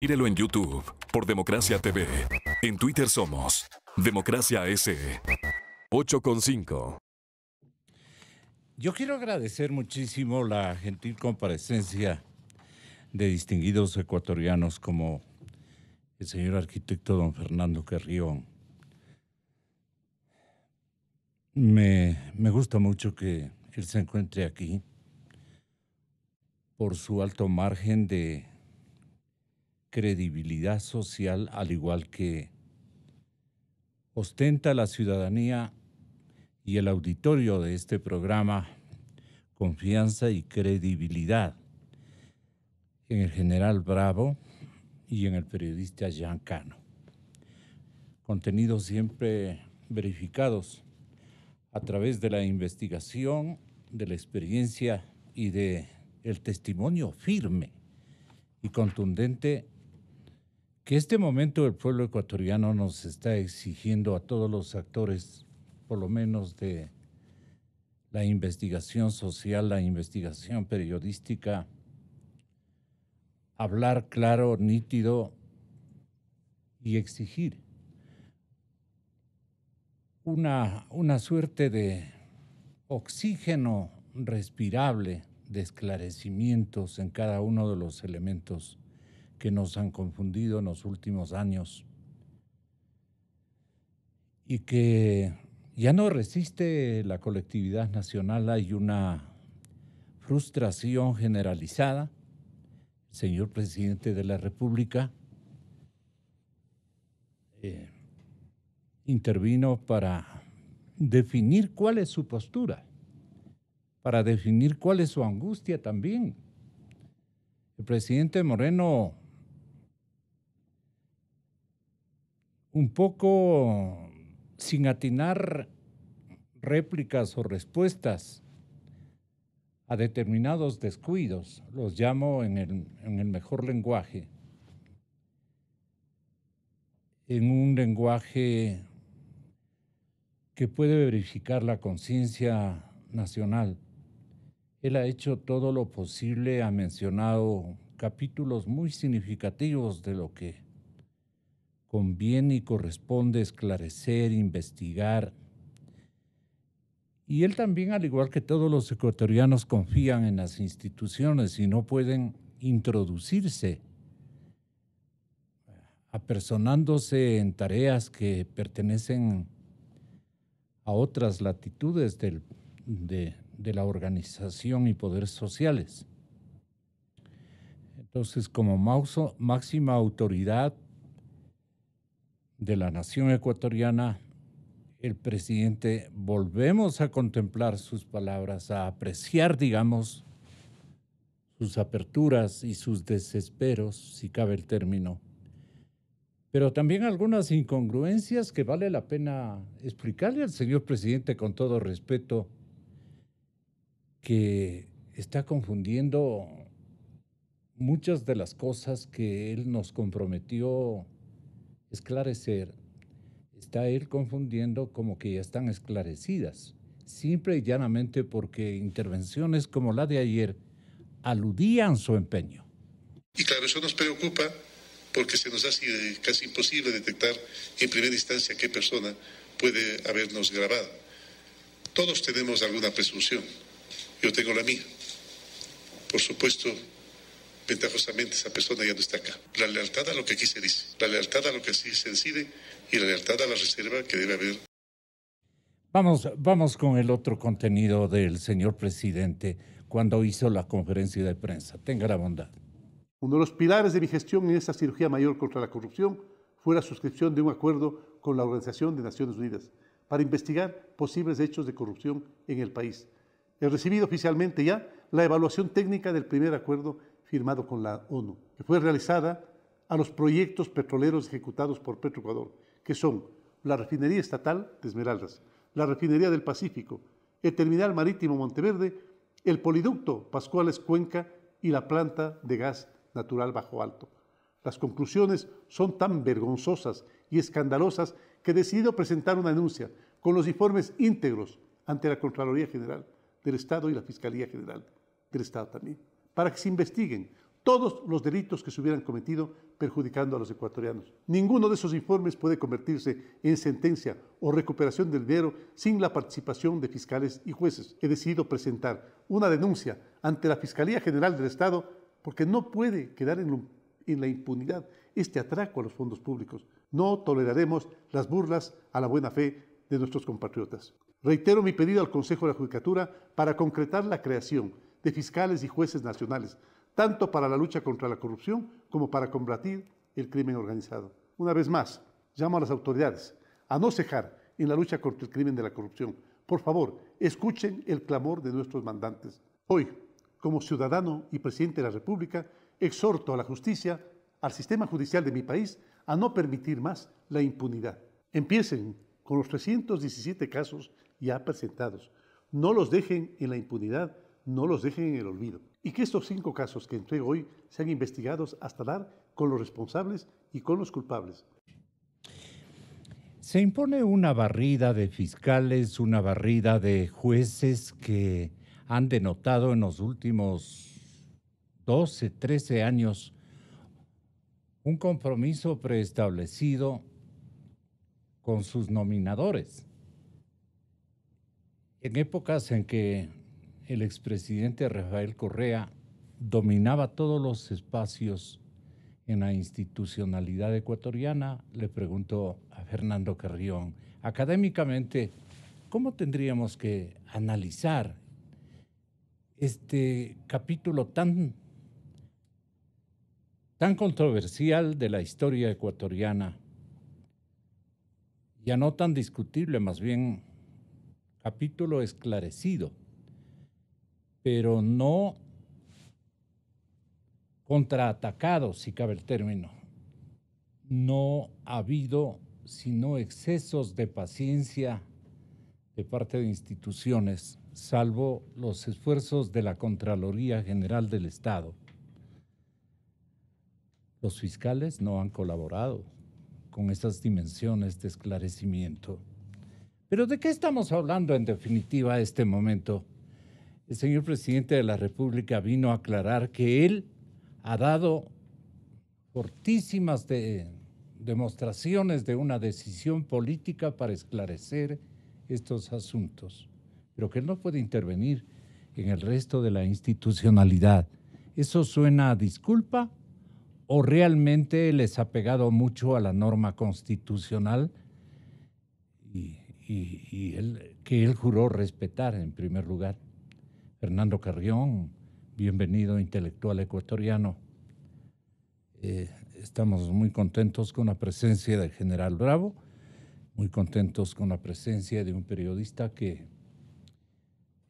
Mírelo en YouTube por Democracia TV. En Twitter somos Democracia S. 8.5. Yo quiero agradecer muchísimo la gentil comparecencia de distinguidos ecuatorianos como el señor arquitecto don Fernando Carrión. Me gusta mucho que él se encuentre aquí por su alto margen de credibilidad social, al igual que ostenta la ciudadanía y el auditorio de este programa confianza y credibilidad en el general Bravo y en el periodista Jean Cano. Contenidos siempre verificados a través de la investigación, de la experiencia y de el testimonio firme y contundente que este momento el pueblo ecuatoriano nos está exigiendo a todos los actores, por lo menos de la investigación social, la investigación periodística, hablar claro, nítido y exigir una suerte de oxígeno respirable de esclarecimientos en cada uno de los elementos que nos han confundido en los últimos años y que ya no resiste la colectividad nacional. Hay una frustración generalizada. El señor presidente de la República intervino para definir cuál es su postura, para definir cuál es su angustia también. El presidente Moreno, un poco sin atinar réplicas o respuestas a determinados descuidos, los llamo en el mejor lenguaje, en un lenguaje que puede verificar la conciencia nacional. Él ha hecho todo lo posible, ha mencionado capítulos muy significativos de lo que conviene y corresponde esclarecer, investigar. Y él también, al igual que todos los ecuatorianos, confían en las instituciones y no pueden introducirse apersonándose en tareas que pertenecen a otras latitudes de la organización y poderes sociales. Entonces, como máxima autoridad de la nación ecuatoriana, el presidente, volvemos a contemplar sus palabras, a apreciar, digamos, sus aperturas y sus desesperos, si cabe el término, pero también algunas incongruencias que vale la pena explicarle al señor presidente con todo respeto, que está confundiendo muchas de las cosas que él nos comprometió esclarecer. Está él confundiendo como que ya están esclarecidas, simple y llanamente porque intervenciones como la de ayer aludían su empeño. Y claro, eso nos preocupa porque se nos hace casi imposible detectar en primera instancia qué persona puede habernos grabado. Todos tenemos alguna presunción. Yo tengo la mía. Por supuesto, ventajosamente esa persona ya no está acá. La lealtad a lo que aquí se dice, la lealtad a lo que aquí se decide y la lealtad a la reserva que debe haber. Vamos con el otro contenido del señor presidente cuando hizo la conferencia de prensa. Tenga la bondad. Uno de los pilares de mi gestión en esta cirugía mayor contra la corrupción fue la suscripción de un acuerdo con la Organización de Naciones Unidas para investigar posibles hechos de corrupción en el país. He recibido oficialmente ya la evaluación técnica del primer acuerdo firmado con la ONU, que fue realizada a los proyectos petroleros ejecutados por Petroecuador, que son la refinería estatal de Esmeraldas, la refinería del Pacífico, el terminal marítimo Monteverde, el poliducto Pascuales Cuenca y la planta de gas natural Bajo Alto. Las conclusiones son tan vergonzosas y escandalosas que he decidido presentar una denuncia con los informes íntegros ante la Contraloría General del Estado y la Fiscalía General del Estado también, para que se investiguen todos los delitos que se hubieran cometido perjudicando a los ecuatorianos. Ninguno de esos informes puede convertirse en sentencia o recuperación del dinero sin la participación de fiscales y jueces. He decidido presentar una denuncia ante la Fiscalía General del Estado porque no puede quedar en la impunidad este atraco a los fondos públicos. No toleraremos las burlas a la buena fe de nuestros compatriotas. Reitero mi pedido al Consejo de la Judicatura para concretar la creación de fiscales y jueces nacionales, tanto para la lucha contra la corrupción como para combatir el crimen organizado. Una vez más, llamo a las autoridades a no cejar en la lucha contra el crimen de la corrupción. Por favor, escuchen el clamor de nuestros mandantes. Hoy, como ciudadano y presidente de la República, exhorto a la justicia, al sistema judicial de mi país, a no permitir más la impunidad. Empiecen con los 317 casos ya presentados. No los dejen en la impunidad, no los dejen en el olvido. Y que estos 5 casos que entrego hoy sean investigados hasta dar con los responsables y con los culpables. Se impone una barrida de fiscales, una barrida de jueces que han denotado en los últimos 12, 13 años un compromiso preestablecido con sus nominadores. En épocas en que el expresidente Rafael Correa dominaba todos los espacios en la institucionalidad ecuatoriana, le pregunto a Fernando Carrión, académicamente, ¿cómo tendríamos que analizar este capítulo tan controversial de la historia ecuatoriana? Ya no tan discutible, más bien capítulo esclarecido, pero no contraatacado, si cabe el término. No ha habido sino excesos de paciencia de parte de instituciones, salvo los esfuerzos de la Contraloría General del Estado. Los fiscales no han colaborado con esas dimensiones de esclarecimiento. Pero ¿de qué estamos hablando en definitiva a este momento? El señor presidente de la República vino a aclarar que él ha dado fortísimas demostraciones de una decisión política para esclarecer estos asuntos, pero que él no puede intervenir en el resto de la institucionalidad. ¿Eso suena a disculpa o realmente les ha pegado mucho a la norma constitucional y que él juró respetar en primer lugar? Fernando Carrión, bienvenido, intelectual ecuatoriano. Estamos muy contentos con la presencia del general Bravo, muy contentos con la presencia de un periodista que,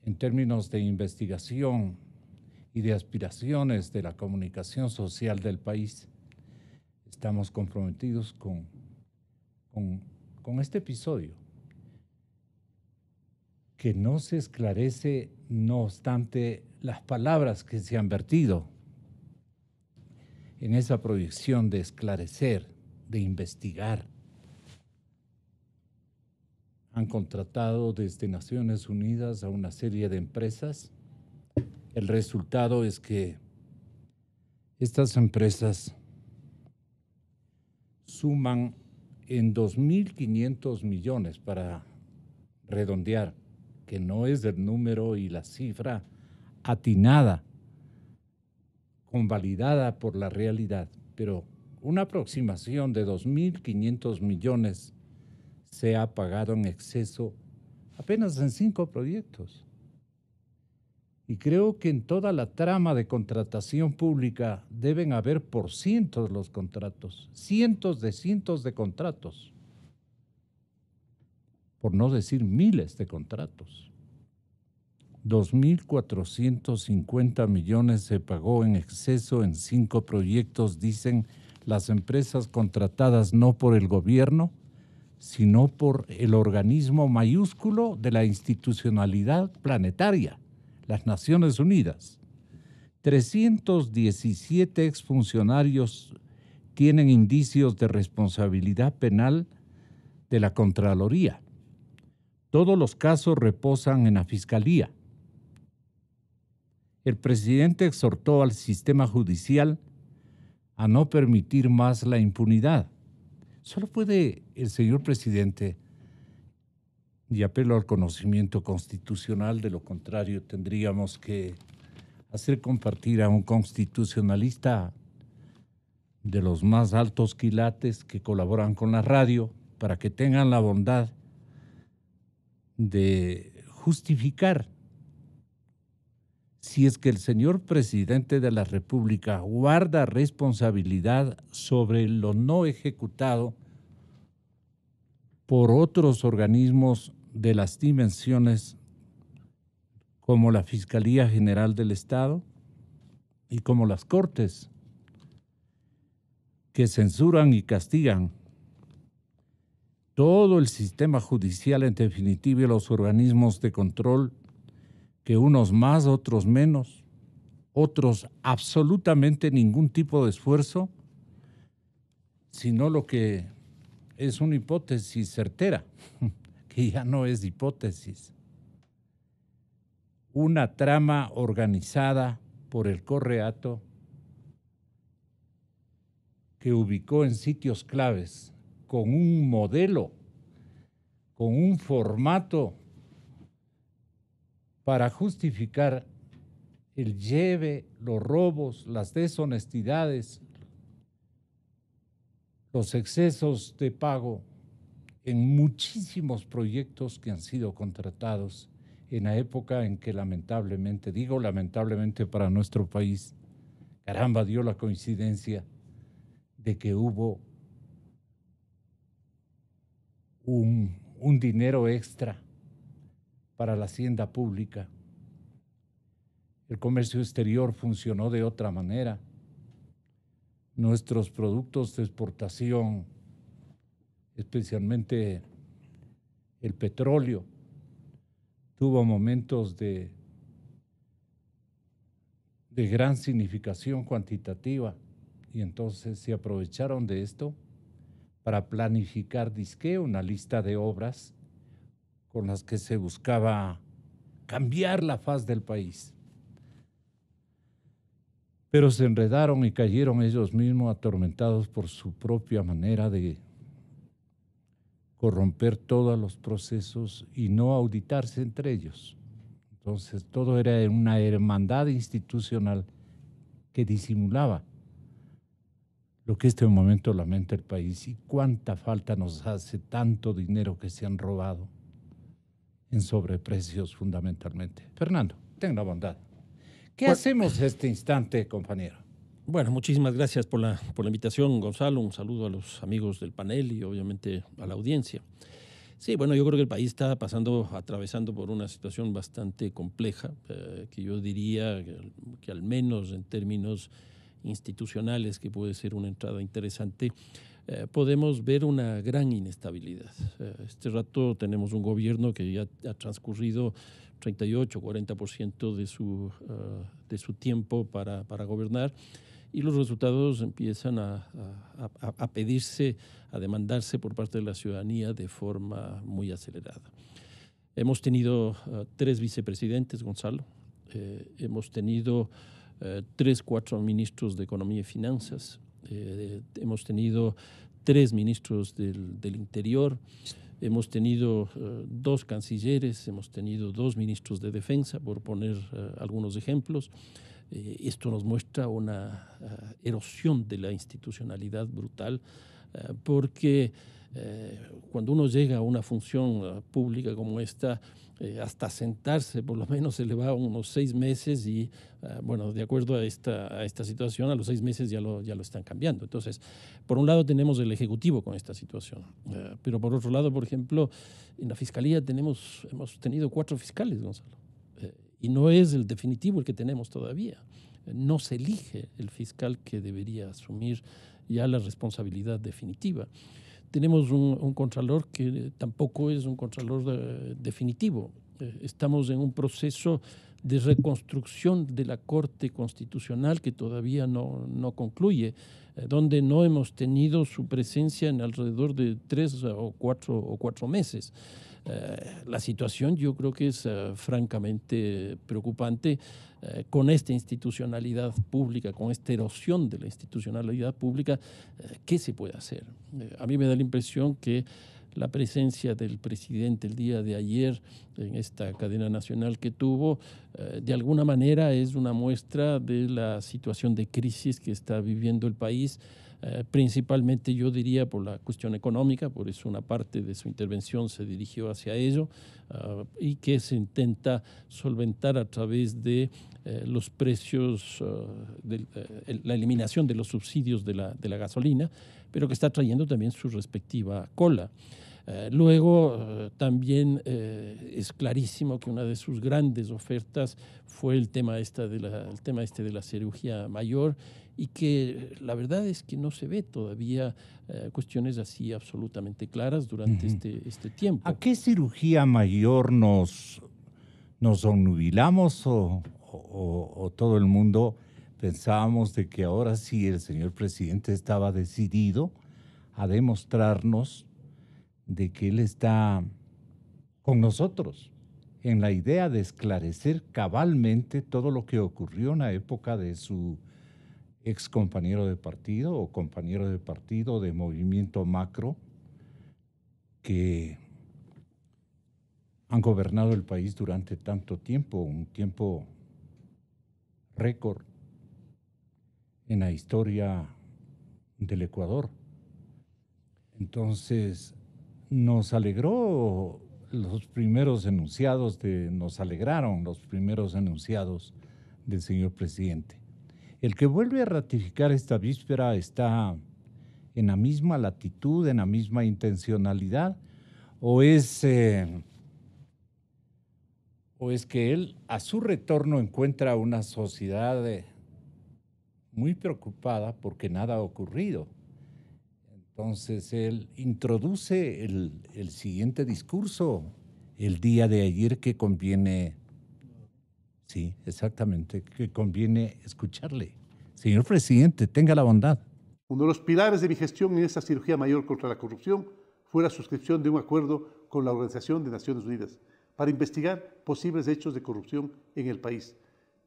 en términos de investigación y de aspiraciones de la comunicación social del país, estamos comprometidos con este episodio, que no se esclarece, no obstante, las palabras que se han vertido en esa proyección de esclarecer, de investigar. Han contratado desde Naciones Unidas a una serie de empresas. El resultado es que estas empresas suman en 2.500 millones, para redondear, que no es el número y la cifra atinada, convalidada por la realidad, pero una aproximación de 2.500 millones se ha pagado en exceso apenas en 5 proyectos. Y creo que en toda la trama de contratación pública deben haber por cientos los contratos, cientos de contratos, por no decir miles de contratos. 2.450 millones se pagó en exceso en 5 proyectos, dicen las empresas contratadas no por el gobierno, sino por el organismo mayúsculo de la institucionalidad planetaria, las Naciones Unidas. 317 exfuncionarios tienen indicios de responsabilidad penal de la Contraloría. Todos los casos reposan en la Fiscalía. el presidente exhortó al sistema judicial a no permitir más la impunidad. Solo puede el señor presidente, y apelo al conocimiento constitucional, de lo contrario tendríamos que hacer compartir a un constitucionalista de los más altos quilates que colaboran con la radio para que tengan la bondad de justificar si es que el señor presidente de la República guarda responsabilidad sobre lo no ejecutado por otros organismos de las dimensiones como la Fiscalía General del Estado y como las Cortes, que censuran y castigan todo el sistema judicial, en definitiva, y los organismos de control, que unos más, otros menos, otros absolutamente ningún tipo de esfuerzo, sino lo que es una hipótesis certera, que ya no es hipótesis. Una trama organizada por el Correato que ubicó en sitios claves con un modelo, con un formato para justificar el lleve, los robos, las deshonestidades, los excesos de pago en muchísimos proyectos que han sido contratados en la época en que lamentablemente, digo lamentablemente para nuestro país, caramba, dio la coincidencia de que hubo un dinero extra para la hacienda pública. El comercio exterior funcionó de otra manera. Nuestros productos de exportación, especialmente el petróleo, tuvo momentos de gran significación cuantitativa y entonces se aprovecharon de esto para planificar una lista de obras con las que se buscaba cambiar la faz del país. Pero se enredaron y cayeron ellos mismos atormentados por su propia manera de corromper todos los procesos y no auditarse entre ellos. Entonces todo era una hermandad institucional que disimulaba lo que este momento lamenta el país y cuánta falta nos hace tanto dinero que se han robado en sobreprecios fundamentalmente. Fernando, ten la bondad. ¿Qué hacemos este instante, compañero? Bueno, muchísimas gracias por la invitación, Gonzalo. Un saludo a los amigos del panel y obviamente a la audiencia. Sí, bueno, yo creo que el país está atravesando por una situación bastante compleja, que yo diría que al menos en términos institucionales, que puede ser una entrada interesante, podemos ver una gran inestabilidad. Este rato tenemos un gobierno que ya ha transcurrido 38-40% de su tiempo para gobernar, y los resultados empiezan a pedirse, a demandarse por parte de la ciudadanía de forma muy acelerada. Hemos tenido 3 vicepresidentes, Gonzalo. Hemos tenido 4 ministros de Economía y Finanzas. Hemos tenido 3 ministros del Interior. Hemos tenido 2 cancilleres, hemos tenido 2 ministros de Defensa, por poner algunos ejemplos. Esto nos muestra una erosión de la institucionalidad brutal, porque cuando uno llega a una función pública como esta, hasta sentarse por lo menos se le va unos 6 meses y, bueno, de acuerdo a esta situación, a los 6 meses ya lo están cambiando. Entonces, por un lado tenemos el Ejecutivo con esta situación, pero por otro lado, por ejemplo, en la Fiscalía hemos tenido 4 fiscales, Gonzalo, y no es el definitivo el que tenemos todavía. No se elige el fiscal que debería asumir ya la responsabilidad definitiva. Tenemos un contralor que tampoco es un contralor definitivo. Estamos en un proceso de reconstrucción de la Corte Constitucional que todavía no concluye, donde no hemos tenido su presencia en alrededor de 3 o 4 meses. La situación yo creo que es francamente preocupante con esta institucionalidad pública, con esta erosión de la institucionalidad pública. ¿Qué se puede hacer? A mí me da la impresión que la presencia del presidente el día de ayer en esta cadena nacional que tuvo, de alguna manera es una muestra de la situación de crisis que está viviendo el país, principalmente yo diría por la cuestión económica, por eso una parte de su intervención se dirigió hacia ello, y que se intenta solventar a través de los precios, la eliminación de los subsidios de la gasolina, pero que está trayendo también su respectiva cola. Luego también es clarísimo que una de sus grandes ofertas fue el tema de la cirugía mayor, y que la verdad es que no se ve todavía cuestiones así absolutamente claras durante este tiempo. ¿A qué cirugía mayor nos obnubilamos o todo el mundo pensábamos de que ahora sí el señor presidente estaba decidido a demostrarnos de que él está con nosotros en la idea de esclarecer cabalmente todo lo que ocurrió en la época de su ex compañero de partido o compañero de partido de Movimiento Macro, que han gobernado el país durante tanto tiempo, un tiempo récord en la historia del Ecuador. Entonces, nos alegraron los primeros enunciados del señor presidente. El que vuelve a ratificar esta víspera está en la misma latitud, en la misma intencionalidad, o es que él a su retorno encuentra una sociedad muy preocupada porque nada ha ocurrido. Entonces él introduce el siguiente discurso el día de ayer que conviene, sí, exactamente, que conviene escucharle. Señor presidente, tenga la bondad. Uno de los pilares de mi gestión en esta cirugía mayor contra la corrupción fue la suscripción de un acuerdo con la Organización de Naciones Unidas para investigar posibles hechos de corrupción en el país.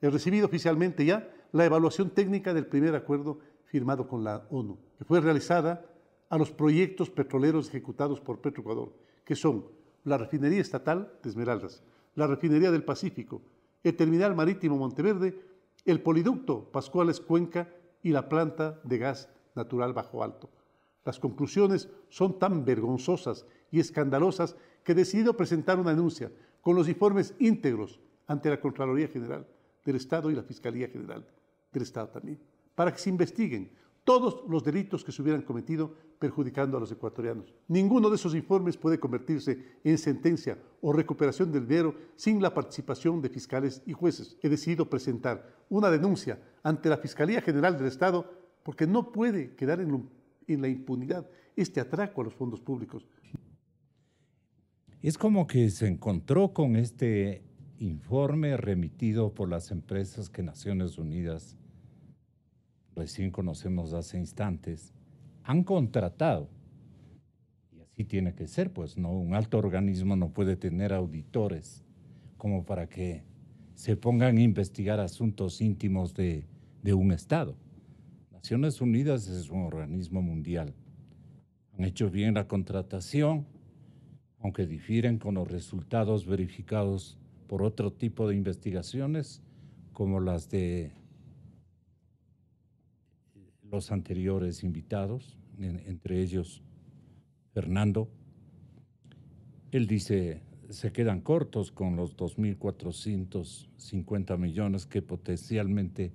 He recibido oficialmente ya la evaluación técnica del primer acuerdo firmado con la ONU, que fue realizada a los proyectos petroleros ejecutados por Petroecuador, que son la refinería estatal de Esmeraldas, la refinería del Pacífico, el terminal marítimo Monteverde, el poliducto Pascuales Cuenca y la planta de gas natural Bajo Alto. Las conclusiones son tan vergonzosas y escandalosas que he decidido presentar una denuncia con los informes íntegros ante la Contraloría General del Estado y la Fiscalía General del Estado también, para que se investiguen todos los delitos que se hubieran cometido perjudicando a los ecuatorianos. Ninguno de esos informes puede convertirse en sentencia o recuperación del dinero sin la participación de fiscales y jueces. He decidido presentar una denuncia ante la Fiscalía General del Estado porque no puede quedar en la impunidad este atraco a los fondos públicos. Es como que se encontró con este informe remitido por las empresas que Naciones Unidas, recién conocemos hace instantes, han contratado. Y así tiene que ser, pues, ¿no? Un alto organismo no puede tener auditores como para que se pongan a investigar asuntos íntimos de un Estado. Naciones Unidas es un organismo mundial. Han hecho bien la contratación, aunque difieren con los resultados verificados por otro tipo de investigaciones, como las de los anteriores invitados, entre ellos Fernando. Él dice, se quedan cortos con los 2.450 millones que potencialmente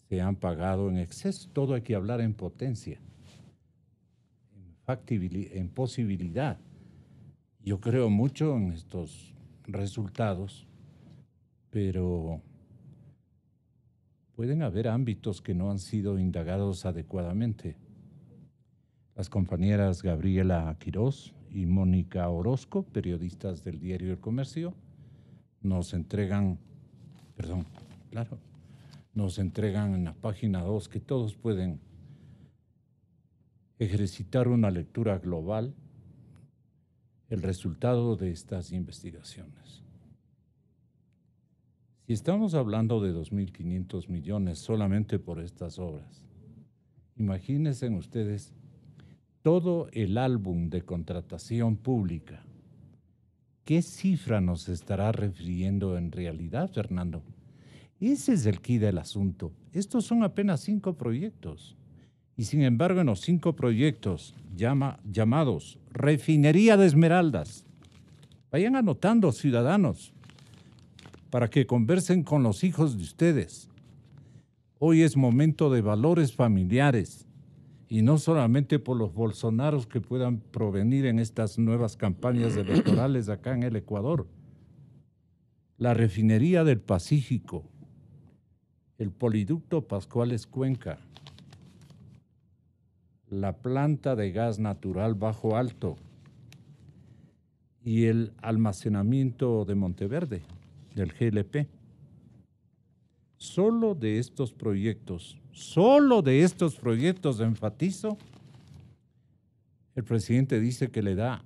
se han pagado en exceso. Todo hay que hablar en potencia, en posibilidad. Yo creo mucho en estos resultados, pero pueden haber ámbitos que no han sido indagados adecuadamente. Las compañeras Gabriela Quiroz y Mónica Orozco, periodistas del diario El Comercio, nos entregan Perdón, claro. Nos entregan en la página 2 que todos pueden ejercitar una lectura global, el resultado de estas investigaciones. Si estamos hablando de 2.500 millones solamente por estas obras, imagínense ustedes todo el álbum de contratación pública. ¿Qué cifra nos estará refiriendo en realidad, Fernando? Ese es el quid del asunto. Estos son apenas 5 proyectos. Y sin embargo, en los 5 proyectos llamados Refinería de Esmeraldas, vayan anotando, ciudadanos, para que conversen con los hijos de ustedes. Hoy es momento de valores familiares y no solamente por los bolsonaros que puedan provenir en estas nuevas campañas electorales acá en el Ecuador. La refinería del Pacífico, el poliducto Pascuales Cuenca, la planta de gas natural Bajo Alto y el almacenamiento de Monteverde, del GLP. Solo de estos proyectos, enfatizo, el presidente dice que le da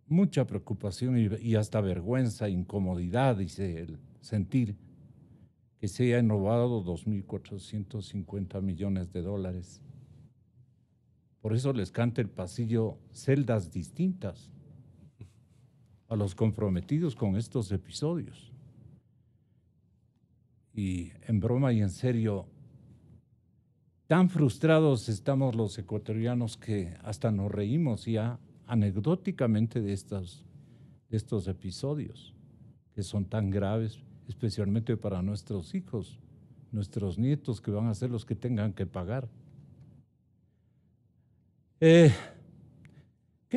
mucha preocupación y hasta vergüenza, incomodidad, dice el sentir, que se hayan robado 2.450 millones de dólares. Por eso les canta el pasillo celdas distintas a los comprometidos con estos episodios. Y en broma y en serio, tan frustrados estamos los ecuatorianos que hasta nos reímos ya anecdóticamente de estos episodios, que son tan graves, especialmente para nuestros hijos, nuestros nietos, que van a ser los que tengan que pagar. ¿Qué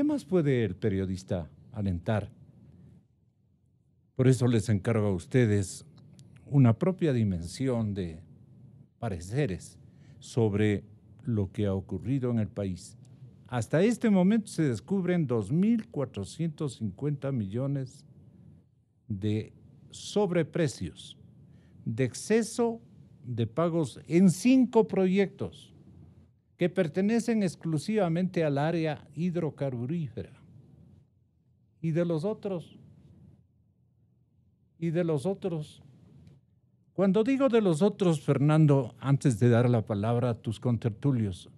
más puede el periodista alentar? Por eso les encargo a ustedes una propia dimensión de pareceres sobre lo que ha ocurrido en el país. Hasta este momento se descubren 2.450 millones de sobreprecios, de exceso de pagos en 5 proyectos que pertenecen exclusivamente al área hidrocarburífera. ¿Y de los otros? Cuando digo de los otros, Fernando, antes de dar la palabra a tus contertulios,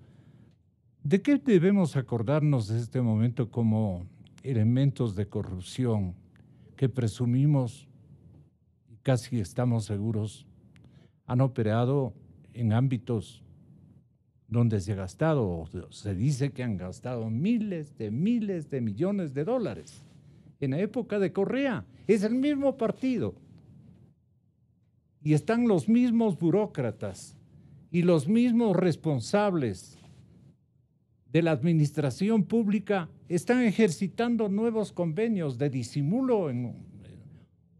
¿de qué debemos acordarnos en este momento como elementos de corrupción que presumimos y casi estamos seguros han operado en ámbitos donde se ha gastado, o se dice que han gastado miles de millones de dólares? En la época de Correa, es el mismo partido. Y están los mismos burócratas y los mismos responsables de la administración pública están ejercitando nuevos convenios de disimulo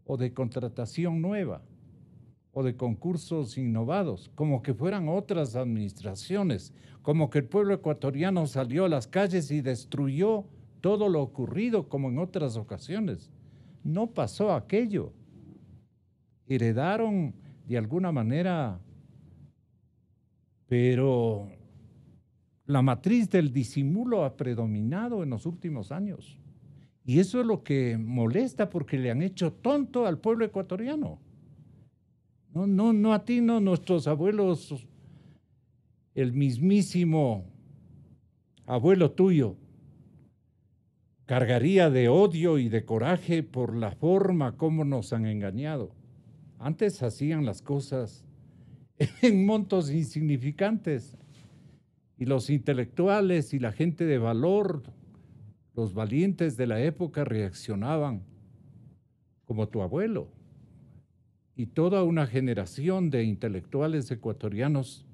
o de contratación nueva o de concursos innovados, como que fueran otras administraciones, como que el pueblo ecuatoriano salió a las calles y destruyó todo lo ocurrido como en otras ocasiones. No pasó aquello. Heredaron de alguna manera, pero la matriz del disimulo ha predominado en los últimos años. Y eso es lo que molesta, porque le han hecho tonto al pueblo ecuatoriano. No a ti, no, nuestros abuelos, el mismísimo abuelo tuyo cargaría de odio y de coraje por la forma como nos han engañado. Antes hacían las cosas en montos insignificantes y los intelectuales y la gente de valor, los valientes de la época, reaccionaban como tu abuelo y toda una generación de intelectuales ecuatorianos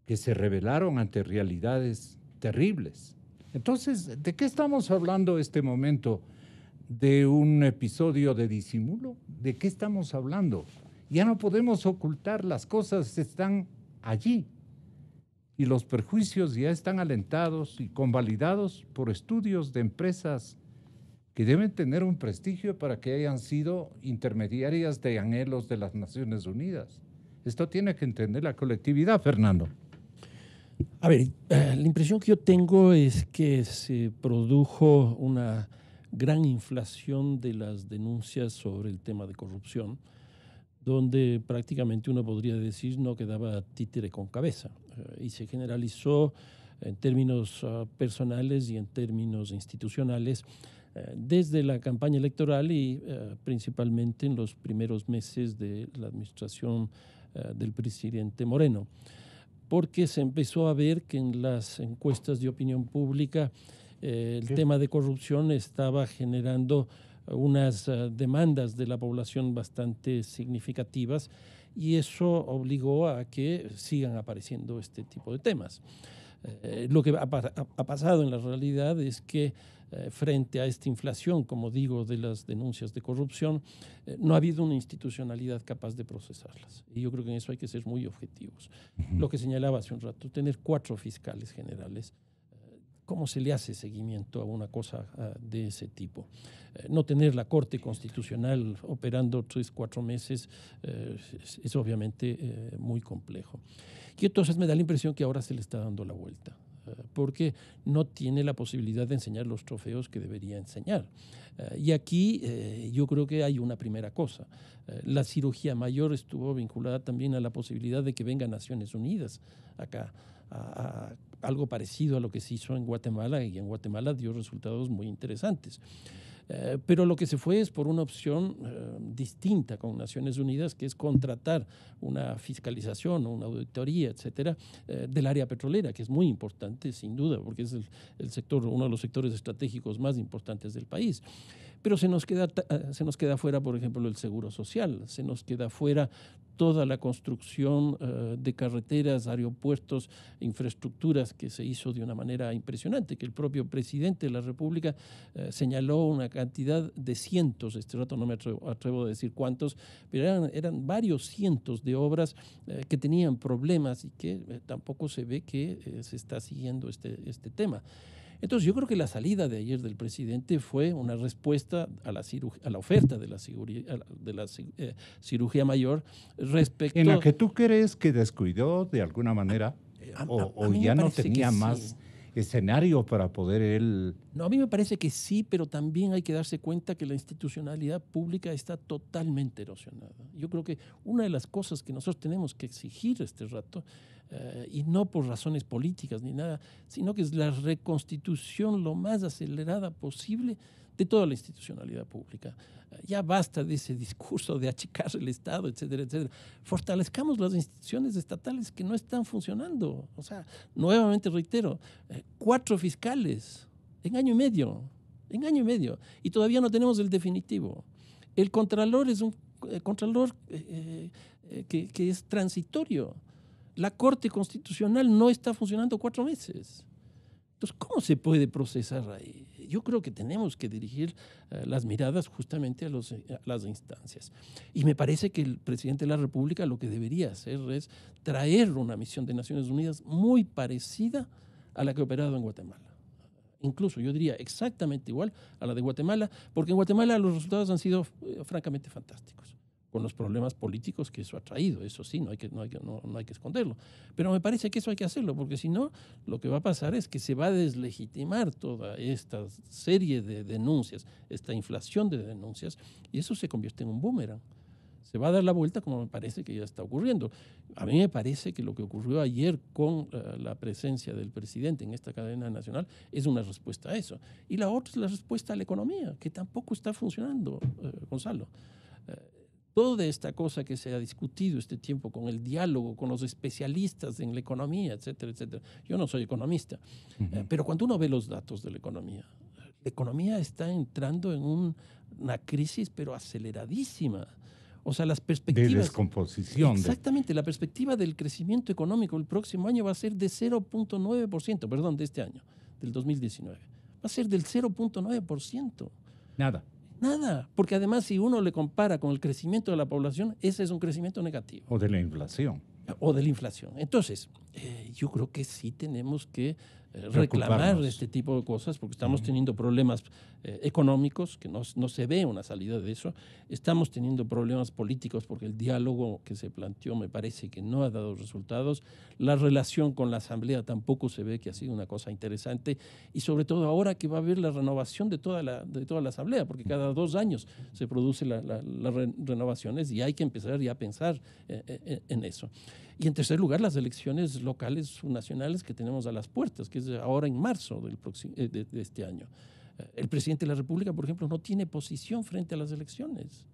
que se rebelaron ante realidades terribles. Entonces, ¿de qué estamos hablando este momento? ¿De un episodio de disimulo? ¿De qué estamos hablando? Ya no podemos ocultar, las cosas están allí y los perjuicios ya están alentados y convalidados por estudios de empresas que deben tener un prestigio para que hayan sido intermediarias de anhelos de las Naciones Unidas. Esto tiene que entender la colectividad, Fernando. A ver, la impresión que yo tengo es que se produjo una gran inflación de las denuncias sobre el tema de corrupción, donde prácticamente uno podría decir no quedaba títere con cabeza, y se generalizó en términos personales y en términos institucionales desde la campaña electoral y principalmente en los primeros meses de la administración del presidente Moreno, porque se empezó a ver que en las encuestas de opinión pública el tema de corrupción estaba generando unas demandas de la población bastante significativas, y eso obligó a que sigan apareciendo este tipo de temas. Lo que ha pasado en la realidad es que frente a esta inflación, como digo, de las denuncias de corrupción, no ha habido una institucionalidad capaz de procesarlas. Y yo creo que en eso hay que ser muy objetivos. Lo que señalaba hace un rato, tener 4 fiscales generales, ¿cómo se le hace seguimiento a una cosa de ese tipo? No tener la Corte Constitucional operando 3, 4 meses es obviamente muy complejo. Y entonces me da la impresión que ahora se le está dando la vuelta, porque no tiene la posibilidad de enseñar los trofeos que debería enseñar. Y aquí yo creo que hay una primera cosa. La cirugía mayor estuvo vinculada también a la posibilidad de que vengan Naciones Unidas acá, a algo parecido a lo que se hizo en Guatemala, y en Guatemala dio resultados muy interesantes. Pero lo que se fue es por una opción distinta con Naciones Unidas, que es contratar una fiscalización o una auditoría, etcétera, del área petrolera, que es muy importante, sin duda, porque es el sector, uno de los sectores estratégicos más importantes del país. Pero se nos queda fuera, por ejemplo, el seguro social, se nos queda fuera toda la construcción de carreteras, aeropuertos, infraestructuras que se hizo de una manera impresionante, que el propio presidente de la República señaló una cantidad de cientos, este rato no me atrevo a decir cuántos, pero eran varios cientos de obras que tenían problemas y que tampoco se ve que se está siguiendo este tema. Entonces yo creo que la salida de ayer del presidente fue una respuesta a la oferta de la cirugía mayor respecto... ¿En la que tú crees que descuidó de alguna manera o ya no tenía más escenario para poder él...? No, a mí me parece que sí, pero también hay que darse cuenta que la institucionalidad pública está totalmente erosionada. Yo creo que una de las cosas que nosotros tenemos que exigir este rato, y no por razones políticas ni nada, sino que es la reconstitución lo más acelerada posible de toda la institucionalidad pública. Ya basta de ese discurso de achicar el Estado, etcétera, etcétera. Fortalezcamos las instituciones estatales que no están funcionando. O sea, nuevamente reitero, 4 fiscales en año y medio, y todavía no tenemos el definitivo. El contralor es un contralor que es transitorio. La Corte Constitucional no está funcionando 4 meses. Entonces, ¿cómo se puede procesar ahí? Yo creo que tenemos que dirigir las miradas justamente a las instancias. Y me parece que el presidente de la República lo que debería hacer es traer una misión de Naciones Unidas muy parecida a la que ha operado en Guatemala. Incluso yo diría exactamente igual a la de Guatemala, porque en Guatemala los resultados han sido francamente fantásticos, con los problemas políticos que eso ha traído. Eso sí, no hay que esconderlo. Pero me parece que eso hay que hacerlo, porque si no, lo que va a pasar es que se va a deslegitimar toda esta serie de denuncias, esta inflación de denuncias, y eso se convierte en un boomerang. Se va a dar la vuelta, como me parece que ya está ocurriendo. A mí me parece que lo que ocurrió ayer con la presencia del presidente en esta cadena nacional es una respuesta a eso. Y la otra es la respuesta a la economía, que tampoco está funcionando, Gonzalo. Toda esta cosa que se ha discutido este tiempo con el diálogo, con los especialistas en la economía, etcétera, etcétera. Yo no soy economista, pero cuando uno ve los datos de la economía está entrando en una crisis, pero aceleradísima. O sea, las perspectivas... De descomposición. Exactamente, la perspectiva del crecimiento económico el próximo año va a ser de 0.9%, perdón, de este año, del 2019. Va a ser del 0.9%. Nada, porque además si uno le compara con el crecimiento de la población, ese es un crecimiento negativo. O de la inflación. Entonces, yo creo que sí tenemos que reclamar este tipo de cosas, porque estamos teniendo problemas económicos, que no se ve una salida de eso. Estamos teniendo problemas políticos porque el diálogo que se planteó me parece que no ha dado resultados. La relación con la Asamblea tampoco se ve que ha sido una cosa interesante, y sobre todo ahora que va a haber la renovación de toda la Asamblea, porque cada 2 años se producen las renovaciones y hay que empezar ya a pensar en eso. Y en tercer lugar, las elecciones locales subnacionales que tenemos a las puertas, que es ahora en marzo de este año. El presidente de la República, por ejemplo, no tiene posición frente a las elecciones.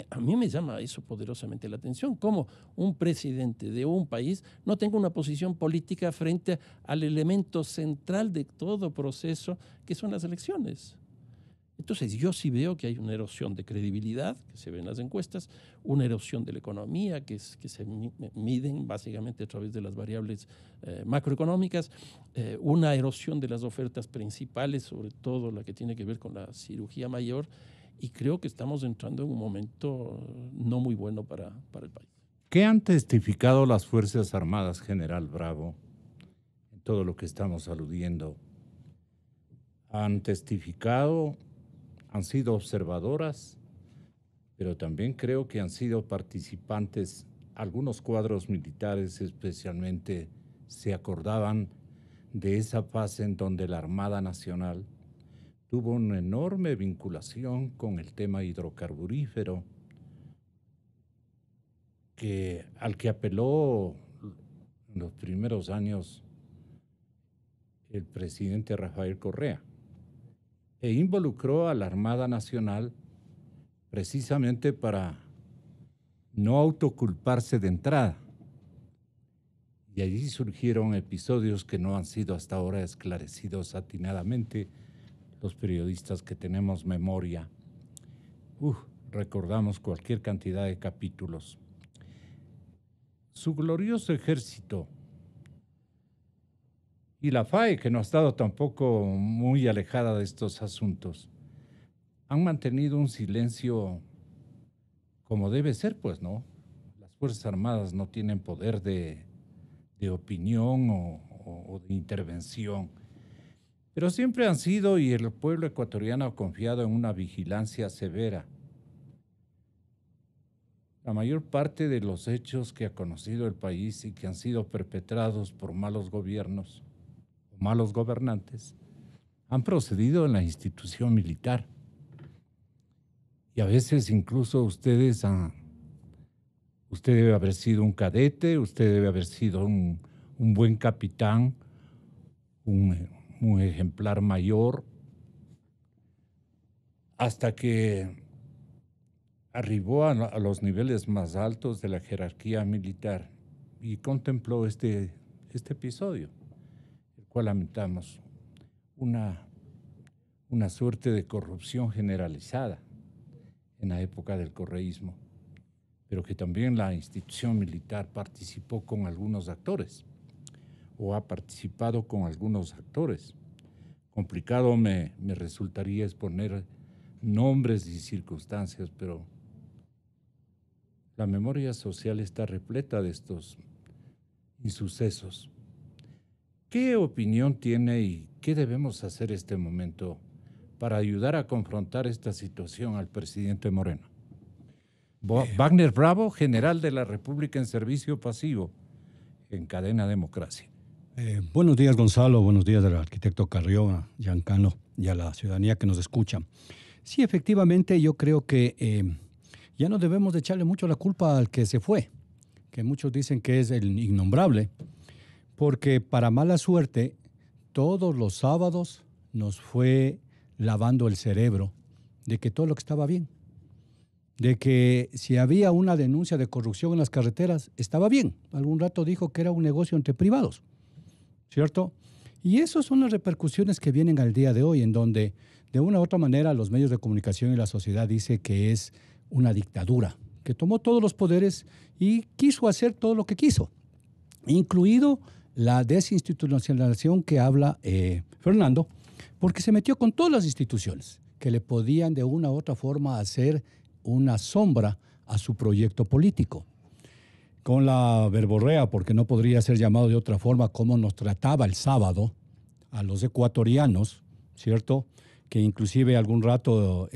A mí me llama eso poderosamente la atención, cómo un presidente de un país no tenga una posición política frente al elemento central de todo proceso, que son las elecciones. Entonces yo sí veo que hay una erosión de credibilidad, que se ve en las encuestas, una erosión de la economía, que se miden básicamente a través de las variables macroeconómicas, una erosión de las ofertas principales, sobre todo la que tiene que ver con la cirugía mayor, y creo que estamos entrando en un momento no muy bueno para el país. ¿Qué han testificado las Fuerzas Armadas, General Bravo, en todo lo que estamos aludiendo? Han testificado, han sido observadoras, pero también creo que han sido participantes. Algunos cuadros militares especialmente se acordaban de esa fase en donde la Armada Nacional tuvo una enorme vinculación con el tema hidrocarburífero, al que apeló en los primeros años el presidente Rafael Correa, e involucró a la Armada Nacional precisamente para no autoculparse de entrada. Y allí surgieron episodios que no han sido hasta ahora esclarecidos atinadamente. Los periodistas que tenemos memoria, recordamos cualquier cantidad de capítulos. Su glorioso ejército y la FAE, que no ha estado tampoco muy alejada de estos asuntos, han mantenido un silencio como debe ser, pues, ¿no? Las Fuerzas Armadas no tienen poder de opinión o de intervención, pero siempre han sido, y el pueblo ecuatoriano ha confiado en una vigilancia severa. La mayor parte de los hechos que ha conocido el país y que han sido perpetrados por malos gobiernos o malos gobernantes han procedido en la institución militar. Y a veces incluso usted debe haber sido un cadete, usted debe haber sido un buen capitán, un ejemplar mayor, hasta que arribó a los niveles más altos de la jerarquía militar y contempló este episodio, el cual lamentamos, una suerte de corrupción generalizada en la época del correísmo, pero que también la institución militar participó con algunos actores, o ha participado con algunos actores. Complicado me resultaría exponer nombres y circunstancias, pero la memoria social está repleta de estos insucesos. ¿Qué opinión tiene y qué debemos hacer en este momento para ayudar a confrontar esta situación al presidente Moreno? Wagner Bravo, general de la República en servicio pasivo en Cadena Democracia. Buenos días, Gonzalo. Buenos días al arquitecto Carrió, Giancarlo y a la ciudadanía que nos escucha. Sí, efectivamente, yo creo que ya no debemos de echarle mucho la culpa al que se fue, que muchos dicen que es el innombrable, porque para mala suerte, todos los sábados nos fue lavando el cerebro de que todo lo que estaba bien, de que si había una denuncia de corrupción en las carreteras, estaba bien. Algún rato dijo que era un negocio entre privados, ¿cierto? Y esas son las repercusiones que vienen al día de hoy, en donde de una u otra manera los medios de comunicación y la sociedad dice que es una dictadura, que tomó todos los poderes y quiso hacer todo lo que quiso, incluido la desinstitucionalización que habla Fernando, porque se metió con todas las instituciones que le podían de una u otra forma hacer una sombra a su proyecto político. con la verborrea, porque no podría ser llamado de otra forma, cómo nos trataba el sábado a los ecuatorianos, ¿cierto? Que inclusive algún rato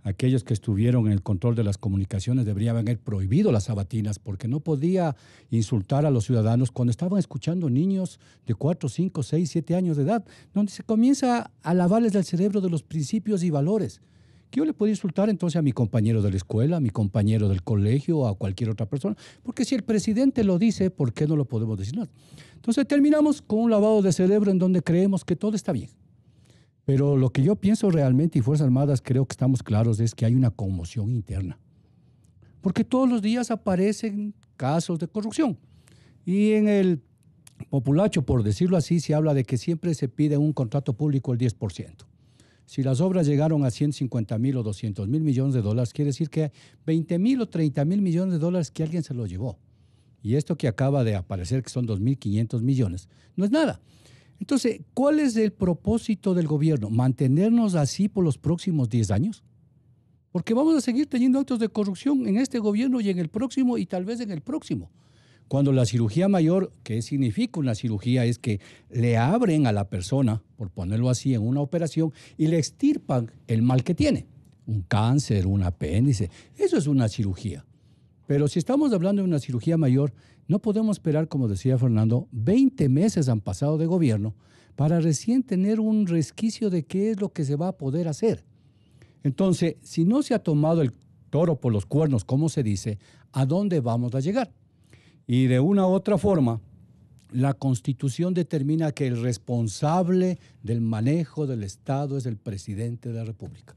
aquellos que estuvieron en el control de las comunicaciones deberían haber prohibido las sabatinas porque no podía insultar a los ciudadanos cuando estaban escuchando niños de 4, 5, 6, 7 años de edad, donde se comienza a lavarles el cerebro de los principios y valores. Que yo le podía insultar entonces a mi compañero de la escuela, a mi compañero del colegio o a cualquier otra persona, porque si el presidente lo dice, ¿por qué no lo podemos decir nada? Entonces terminamos con un lavado de cerebro en donde creemos que todo está bien. Pero lo que yo pienso realmente, y Fuerzas Armadas creo que estamos claros, es que hay una conmoción interna. Porque todos los días aparecen casos de corrupción. Y en el populacho, por decirlo así, se habla de que siempre se pide en un contrato público el 10%. Si las obras llegaron a 150,000 o 200,000 millones de dólares, quiere decir que 20,000 o 30,000 millones de dólares que alguien se lo llevó. Y esto que acaba de aparecer, que son 2,500 millones, no es nada. Entonces, ¿cuál es el propósito del gobierno? ¿Mantenernos así por los próximos 10 años? Porque vamos a seguir teniendo actos de corrupción en este gobierno y en el próximo y tal vez en el próximo. Cuando la cirugía mayor, ¿qué significa una cirugía? Es que le abren a la persona, por ponerlo así, en una operación y le extirpan el mal que tiene. Un cáncer, un apéndice, eso es una cirugía. Pero si estamos hablando de una cirugía mayor, no podemos esperar, como decía Fernando, 20 meses han pasado de gobierno para recién tener un resquicio de qué es lo que se va a poder hacer. Entonces, si no se ha tomado el toro por los cuernos, como se dice, ¿a dónde vamos a llegar? Y de una u otra forma, la Constitución determina que el responsable del manejo del Estado es el presidente de la República.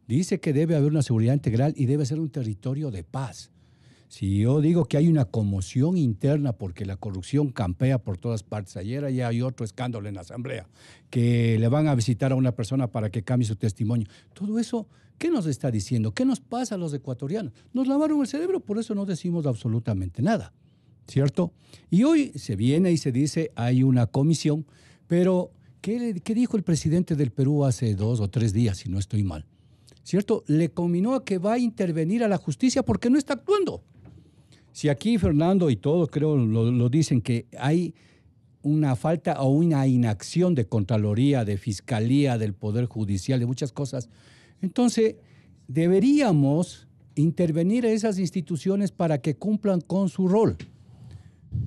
Dice que debe haber una seguridad integral y debe ser un territorio de paz. Si yo digo que hay una conmoción interna porque la corrupción campea por todas partes, ayer ya hay otro escándalo en la Asamblea, que le van a visitar a una persona para que cambie su testimonio. Todo eso, ¿qué nos está diciendo? ¿Qué nos pasa a los ecuatorianos? Nos lavaron el cerebro, por eso no decimos absolutamente nada, ¿cierto? Y hoy se viene y se dice, hay una comisión, pero ¿qué dijo el presidente del Perú hace 2 o 3 días, si no estoy mal? ¿Cierto? Le combinó a que va a intervenir a la justicia porque no está actuando. Si aquí Fernando y todos creo lo dicen que hay una falta o una inacción de Contraloría, de Fiscalía, del Poder Judicial, de muchas cosas, entonces deberíamos intervenir a esas instituciones para que cumplan con su rol.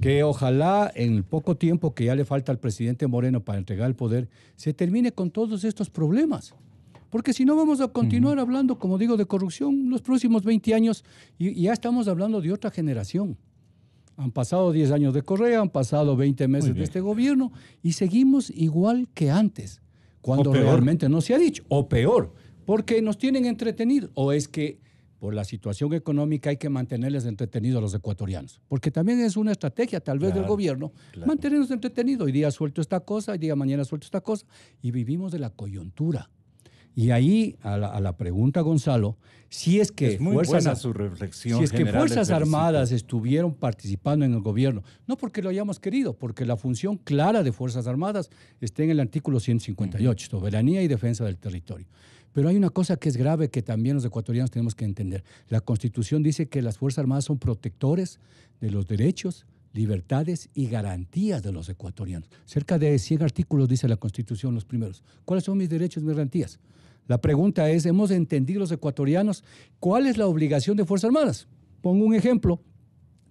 Que ojalá en el poco tiempo que ya le falta al presidente Moreno para entregar el poder, se termine con todos estos problemas. Porque si no vamos a continuar hablando, como digo, de corrupción los próximos 20 años y ya estamos hablando de otra generación. Han pasado 10 años de Correa, han pasado 20 meses de este gobierno y seguimos igual que antes, cuando realmente no se ha dicho. O peor, porque nos tienen entretenidos. O es que por la situación económica hay que mantenerles entretenidos a los ecuatorianos. Porque también es una estrategia tal vez del gobierno, mantenernos entretenidos. Hoy día suelto esta cosa, hoy día mañana suelto esta cosa y vivimos de la coyuntura. Y ahí, a la pregunta, Gonzalo, si es que Fuerzas Armadas estuvieron participando en el gobierno, no porque lo hayamos querido, porque la función clara de Fuerzas Armadas está en el artículo 158, soberanía y defensa del territorio. Pero hay una cosa que es grave que también los ecuatorianos tenemos que entender. La Constitución dice que las Fuerzas Armadas son protectores de los derechos, libertades y garantías de los ecuatorianos. Cerca de 100 artículos dice la Constitución, los primeros. ¿Cuáles son mis derechos y mis garantías? La pregunta es, ¿hemos entendido los ecuatorianos cuál es la obligación de Fuerzas Armadas? Pongo un ejemplo.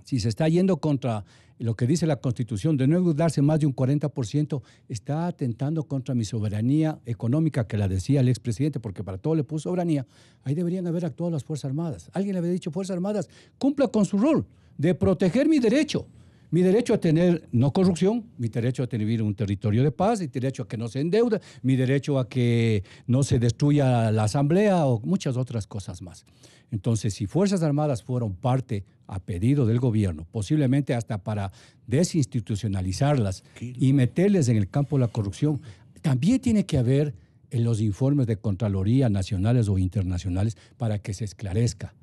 Si se está yendo contra lo que dice la Constitución de no endeudarse más de un 40%, está atentando contra mi soberanía económica, que la decía el expresidente, porque para todo le puso soberanía. Ahí deberían haber actuado las Fuerzas Armadas. Alguien le había dicho, Fuerzas Armadas, cumpla con su rol de proteger mi derecho a tener no corrupción, mi derecho a tener un territorio de paz, mi derecho a que no se endeude, mi derecho a que no se destruya la Asamblea o muchas otras cosas más. Entonces, si Fuerzas Armadas fueron parte a pedido del gobierno, posiblemente hasta para desinstitucionalizarlas y meterles en el campo de la corrupción, también tiene que haber en los informes de Contraloría nacionales o internacionales para que se esclarezca.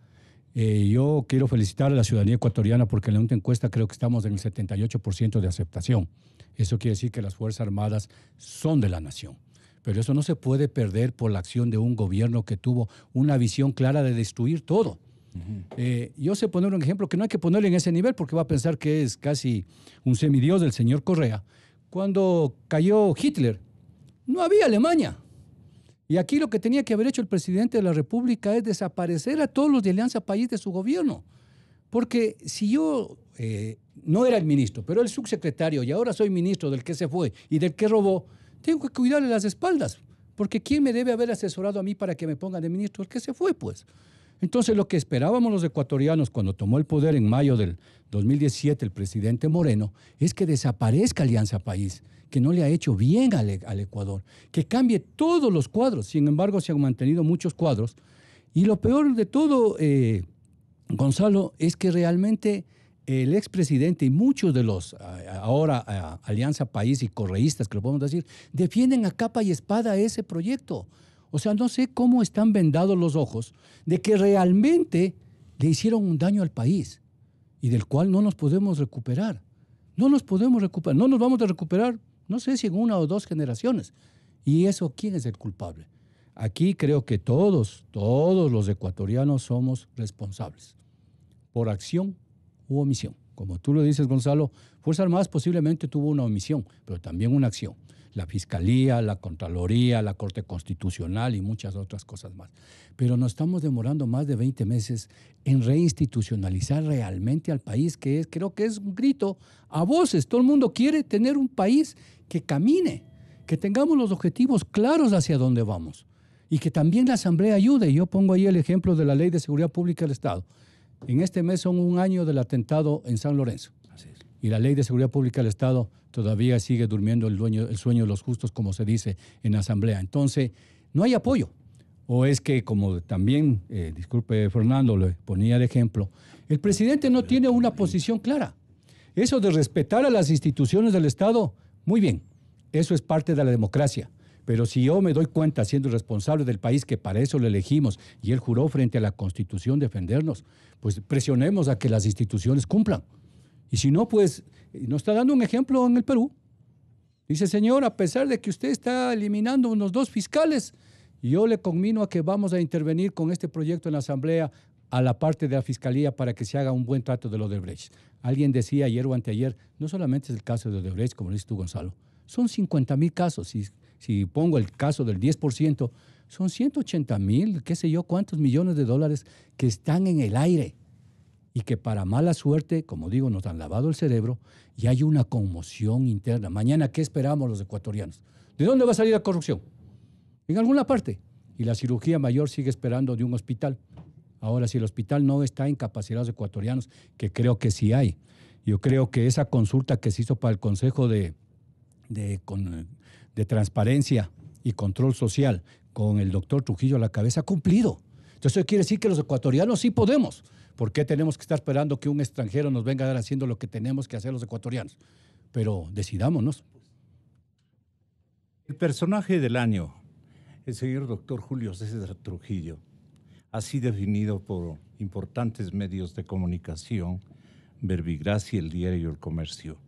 Yo quiero felicitar a la ciudadanía ecuatoriana porque en la última encuesta creo que estamos en el 78% de aceptación. Eso quiere decir que las Fuerzas Armadas son de la nación. Pero eso no se puede perder por la acción de un gobierno que tuvo una visión clara de destruir todo. Yo sé poner un ejemplo que no hay que ponerle en ese nivel porque va a pensar que es casi un semidios del señor Correa. Cuando cayó Hitler, no había Alemania. Y aquí lo que tenía que haber hecho el presidente de la República es desaparecer a todos los de Alianza País de su gobierno. Porque si yo no era el ministro, pero el subsecretario, y ahora soy ministro del que se fue y del que robó, tengo que cuidarle las espaldas. Porque ¿quién me debe haber asesorado a mí para que me pongan de ministro? El que se fue, pues. Entonces, lo que esperábamos los ecuatorianos cuando tomó el poder en mayo del 2017 el presidente Moreno es que desaparezca Alianza País, que no le ha hecho bien al Ecuador, que cambie todos los cuadros. Sin embargo, se han mantenido muchos cuadros. Y lo peor de todo, Gonzalo, es que realmente el expresidente y muchos de los ahora Alianza País y correístas, que lo podemos decir, defienden a capa y espada ese proyecto. O sea, no sé cómo están vendados los ojos de que realmente le hicieron un daño al país y del cual no nos podemos recuperar. No nos podemos recuperar. No nos vamos a recuperar, no sé si en 1 o 2 generaciones. ¿Y eso quién es el culpable? Aquí creo que todos los ecuatorianos somos responsables por acción u omisión. Como tú lo dices, Gonzalo, Fuerzas Armadas posiblemente tuvo una omisión, pero también una acción. La Fiscalía, la Contraloría, la Corte Constitucional y muchas otras cosas más. Pero nos estamos demorando más de 20 meses en reinstitucionalizar realmente al país, que creo que es un grito a voces. Todo el mundo quiere tener un país que camine, que tengamos los objetivos claros hacia dónde vamos y que también la Asamblea ayude. Yo pongo ahí el ejemplo de la Ley de Seguridad Pública del Estado. En este mes son 1 año del atentado en San Lorenzo. Así es. Y la Ley de Seguridad Pública del Estado todavía sigue durmiendo el sueño de los justos, como se dice en la Asamblea. Entonces, no hay apoyo. O es que, como también, disculpe Fernando, le ponía de ejemplo, el presidente no tiene una posición clara. Eso de respetar a las instituciones del Estado, muy bien, eso es parte de la democracia. Pero si yo me doy cuenta, siendo responsable del país, que para eso lo elegimos, y él juró frente a la Constitución defendernos, pues presionemos a que las instituciones cumplan. Y si no, pues nos está dando un ejemplo en el Perú. Dice, señor, a pesar de que usted está eliminando unos 2 fiscales, yo le conmino a que vamos a intervenir con este proyecto en la Asamblea a la parte de la Fiscalía para que se haga un buen trato de Odebrecht. Alguien decía ayer o anteayer, no solamente es el caso de Odebrecht, como dices tú, Gonzalo, son 50,000 casos. Si pongo el caso del 10%, son 180,000, qué sé yo, cuántos millones de dólares que están en el aire y que para mala suerte, como digo, nos han lavado el cerebro y hay una conmoción interna. Mañana, ¿qué esperamos los ecuatorianos? ¿De dónde va a salir la corrupción? En alguna parte. Y la cirugía mayor sigue esperando de un hospital. Ahora, si el hospital no está en capacidad de los ecuatorianos, que creo que sí hay, yo creo que esa consulta que se hizo para el Consejo de Transparencia y Control Social con el doctor Trujillo a la cabeza ha cumplido. Entonces, eso quiere decir que los ecuatorianos sí podemos. ¿Por qué tenemos que estar esperando que un extranjero nos venga a dar haciendo lo que tenemos que hacer los ecuatorianos? Pero decidámonos. El personaje del año, el señor doctor Julio César Trujillo, así definido por importantes medios de comunicación, Verbigracia, El Diario El Comercio,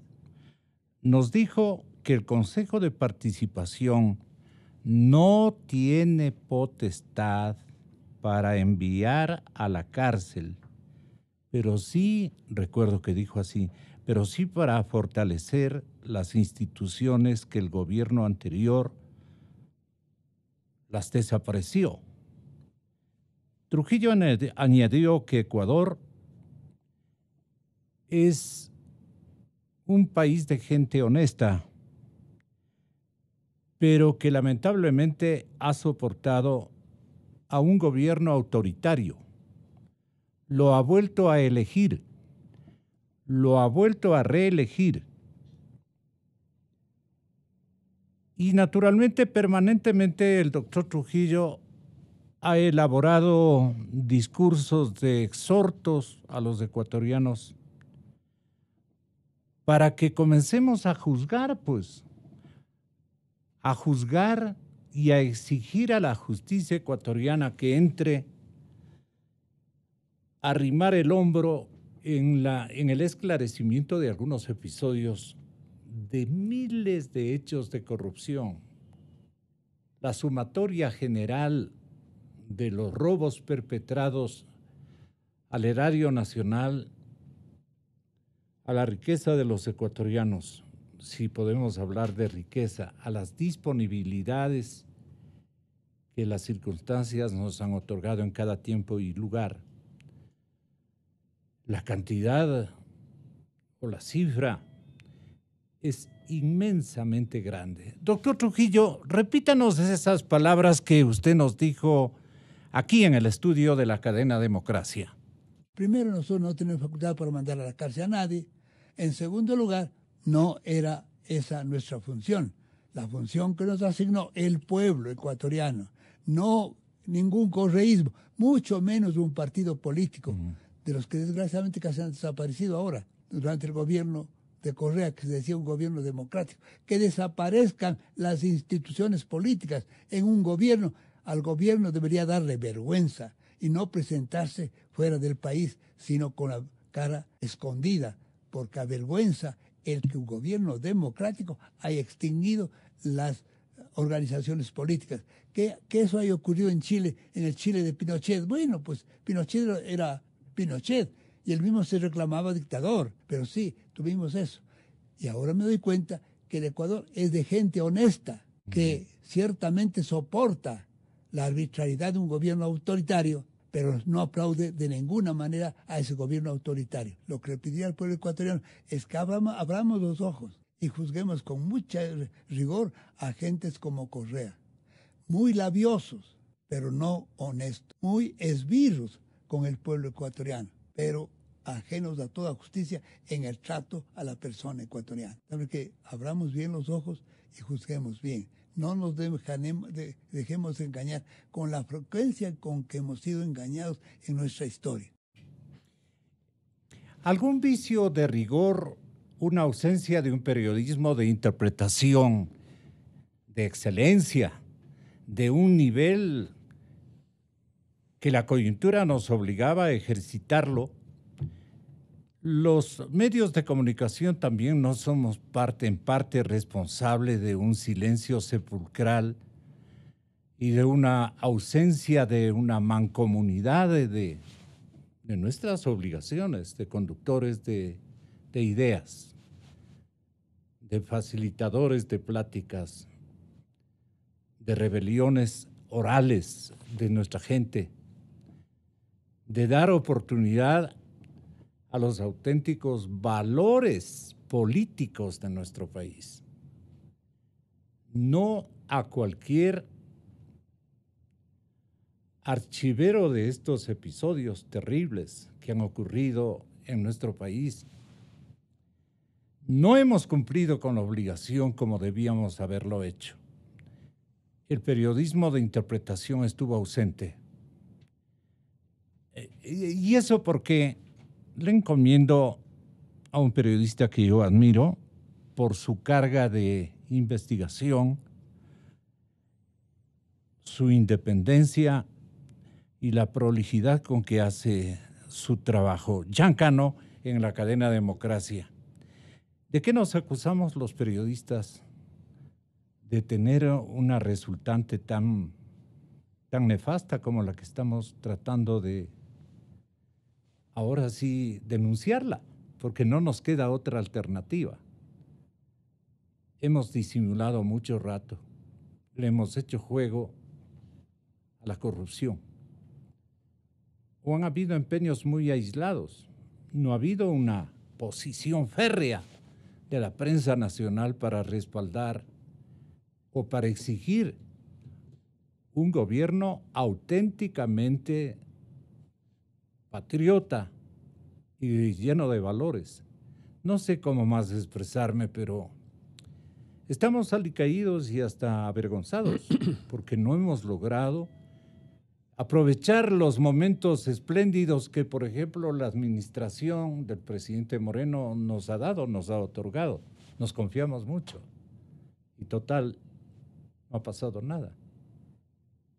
nos dijo que el Consejo de Participación no tiene potestad para enviar a la cárcel, pero sí, recuerdo que dijo así, pero sí para fortalecer las instituciones que el gobierno anterior las desapareció. Trujillo añadió que Ecuador es un país de gente honesta, pero que lamentablemente ha soportado a un gobierno autoritario. Lo ha vuelto a elegir, lo ha vuelto a reelegir. Y naturalmente, permanentemente, el doctor Trujillo ha elaborado discursos de exhortos a los ecuatorianos para que comencemos a juzgar, pues, a juzgar y a exigir a la justicia ecuatoriana que entre a arrimar el hombro en el esclarecimiento de algunos episodios de miles de hechos de corrupción. La sumatoria general de los robos perpetrados al erario nacional, a la riqueza de los ecuatorianos, si podemos hablar de riqueza, a las disponibilidades que las circunstancias nos han otorgado en cada tiempo y lugar. La cantidad o la cifra es inmensamente grande. Doctor Trujillo, repítanos esas palabras que usted nos dijo aquí en el estudio de la cadena Democracia. Primero, nosotros no tenemos facultad para mandar a la cárcel a nadie. En segundo lugar, no era esa nuestra función. La función que nos asignó el pueblo ecuatoriano, no ningún correísmo, mucho menos un partido político, de los que desgraciadamente casi han desaparecido ahora, durante el gobierno de Correa, que se decía un gobierno democrático, que desaparezcan las instituciones políticas en un gobierno. Al gobierno debería darle vergüenza y no presentarse fuera del país, sino con la cara escondida, porque avergüenza el que un gobierno democrático haya extinguido las organizaciones políticas. Que eso haya ocurrido en Chile, en el Chile de Pinochet. Bueno, pues Pinochet era Pinochet y él mismo se reclamaba dictador, pero sí, tuvimos eso. Y ahora me doy cuenta que el Ecuador es de gente honesta, que ciertamente soporta la arbitrariedad de un gobierno autoritario, pero no aplaude de ninguna manera a ese gobierno autoritario. Lo que le pediría al pueblo ecuatoriano es que abramos los ojos y juzguemos con mucha rigor a gentes como Correa, muy labiosos, pero no honestos, muy esbirros con el pueblo ecuatoriano, pero ajenos a toda justicia en el trato a la persona ecuatoriana. ¿Sabe que abramos bien los ojos y juzguemos bien? No nos dejemos engañar con la frecuencia con que hemos sido engañados en nuestra historia. ¿Algún vicio de rigor, una ausencia de un periodismo de interpretación, de excelencia, de un nivel que la coyuntura nos obligaba a ejercitarlo? Los medios de comunicación también no somos en parte responsables de un silencio sepulcral y de una ausencia de una mancomunidad de nuestras obligaciones de conductores de ideas, de facilitadores de pláticas, de rebeliones orales de nuestra gente, de dar oportunidad a los auténticos valores políticos de nuestro país. No a cualquier archivero de estos episodios terribles que han ocurrido en nuestro país. No hemos cumplido con la obligación como debíamos haberlo hecho. El periodismo de interpretación estuvo ausente. Y eso porque le encomiendo a un periodista que yo admiro por su carga de investigación, su independencia y la prolijidad con que hace su trabajo. Giancano, en la cadena Democracia. ¿De qué nos acusamos los periodistas? De tener una resultante tan nefasta como la que estamos tratando de ahora sí denunciarla, porque no nos queda otra alternativa. Hemos disimulado mucho rato, le hemos hecho juego a la corrupción. O han habido empeños muy aislados, no ha habido una posición férrea de la prensa nacional para respaldar o para exigir un gobierno auténticamente patriota y lleno de valores. No sé cómo más expresarme, pero estamos alicaídos y hasta avergonzados porque no hemos logrado aprovechar los momentos espléndidos que, por ejemplo, la administración del presidente Moreno nos ha dado, nos ha otorgado. Nos confiamos mucho y total, no ha pasado nada.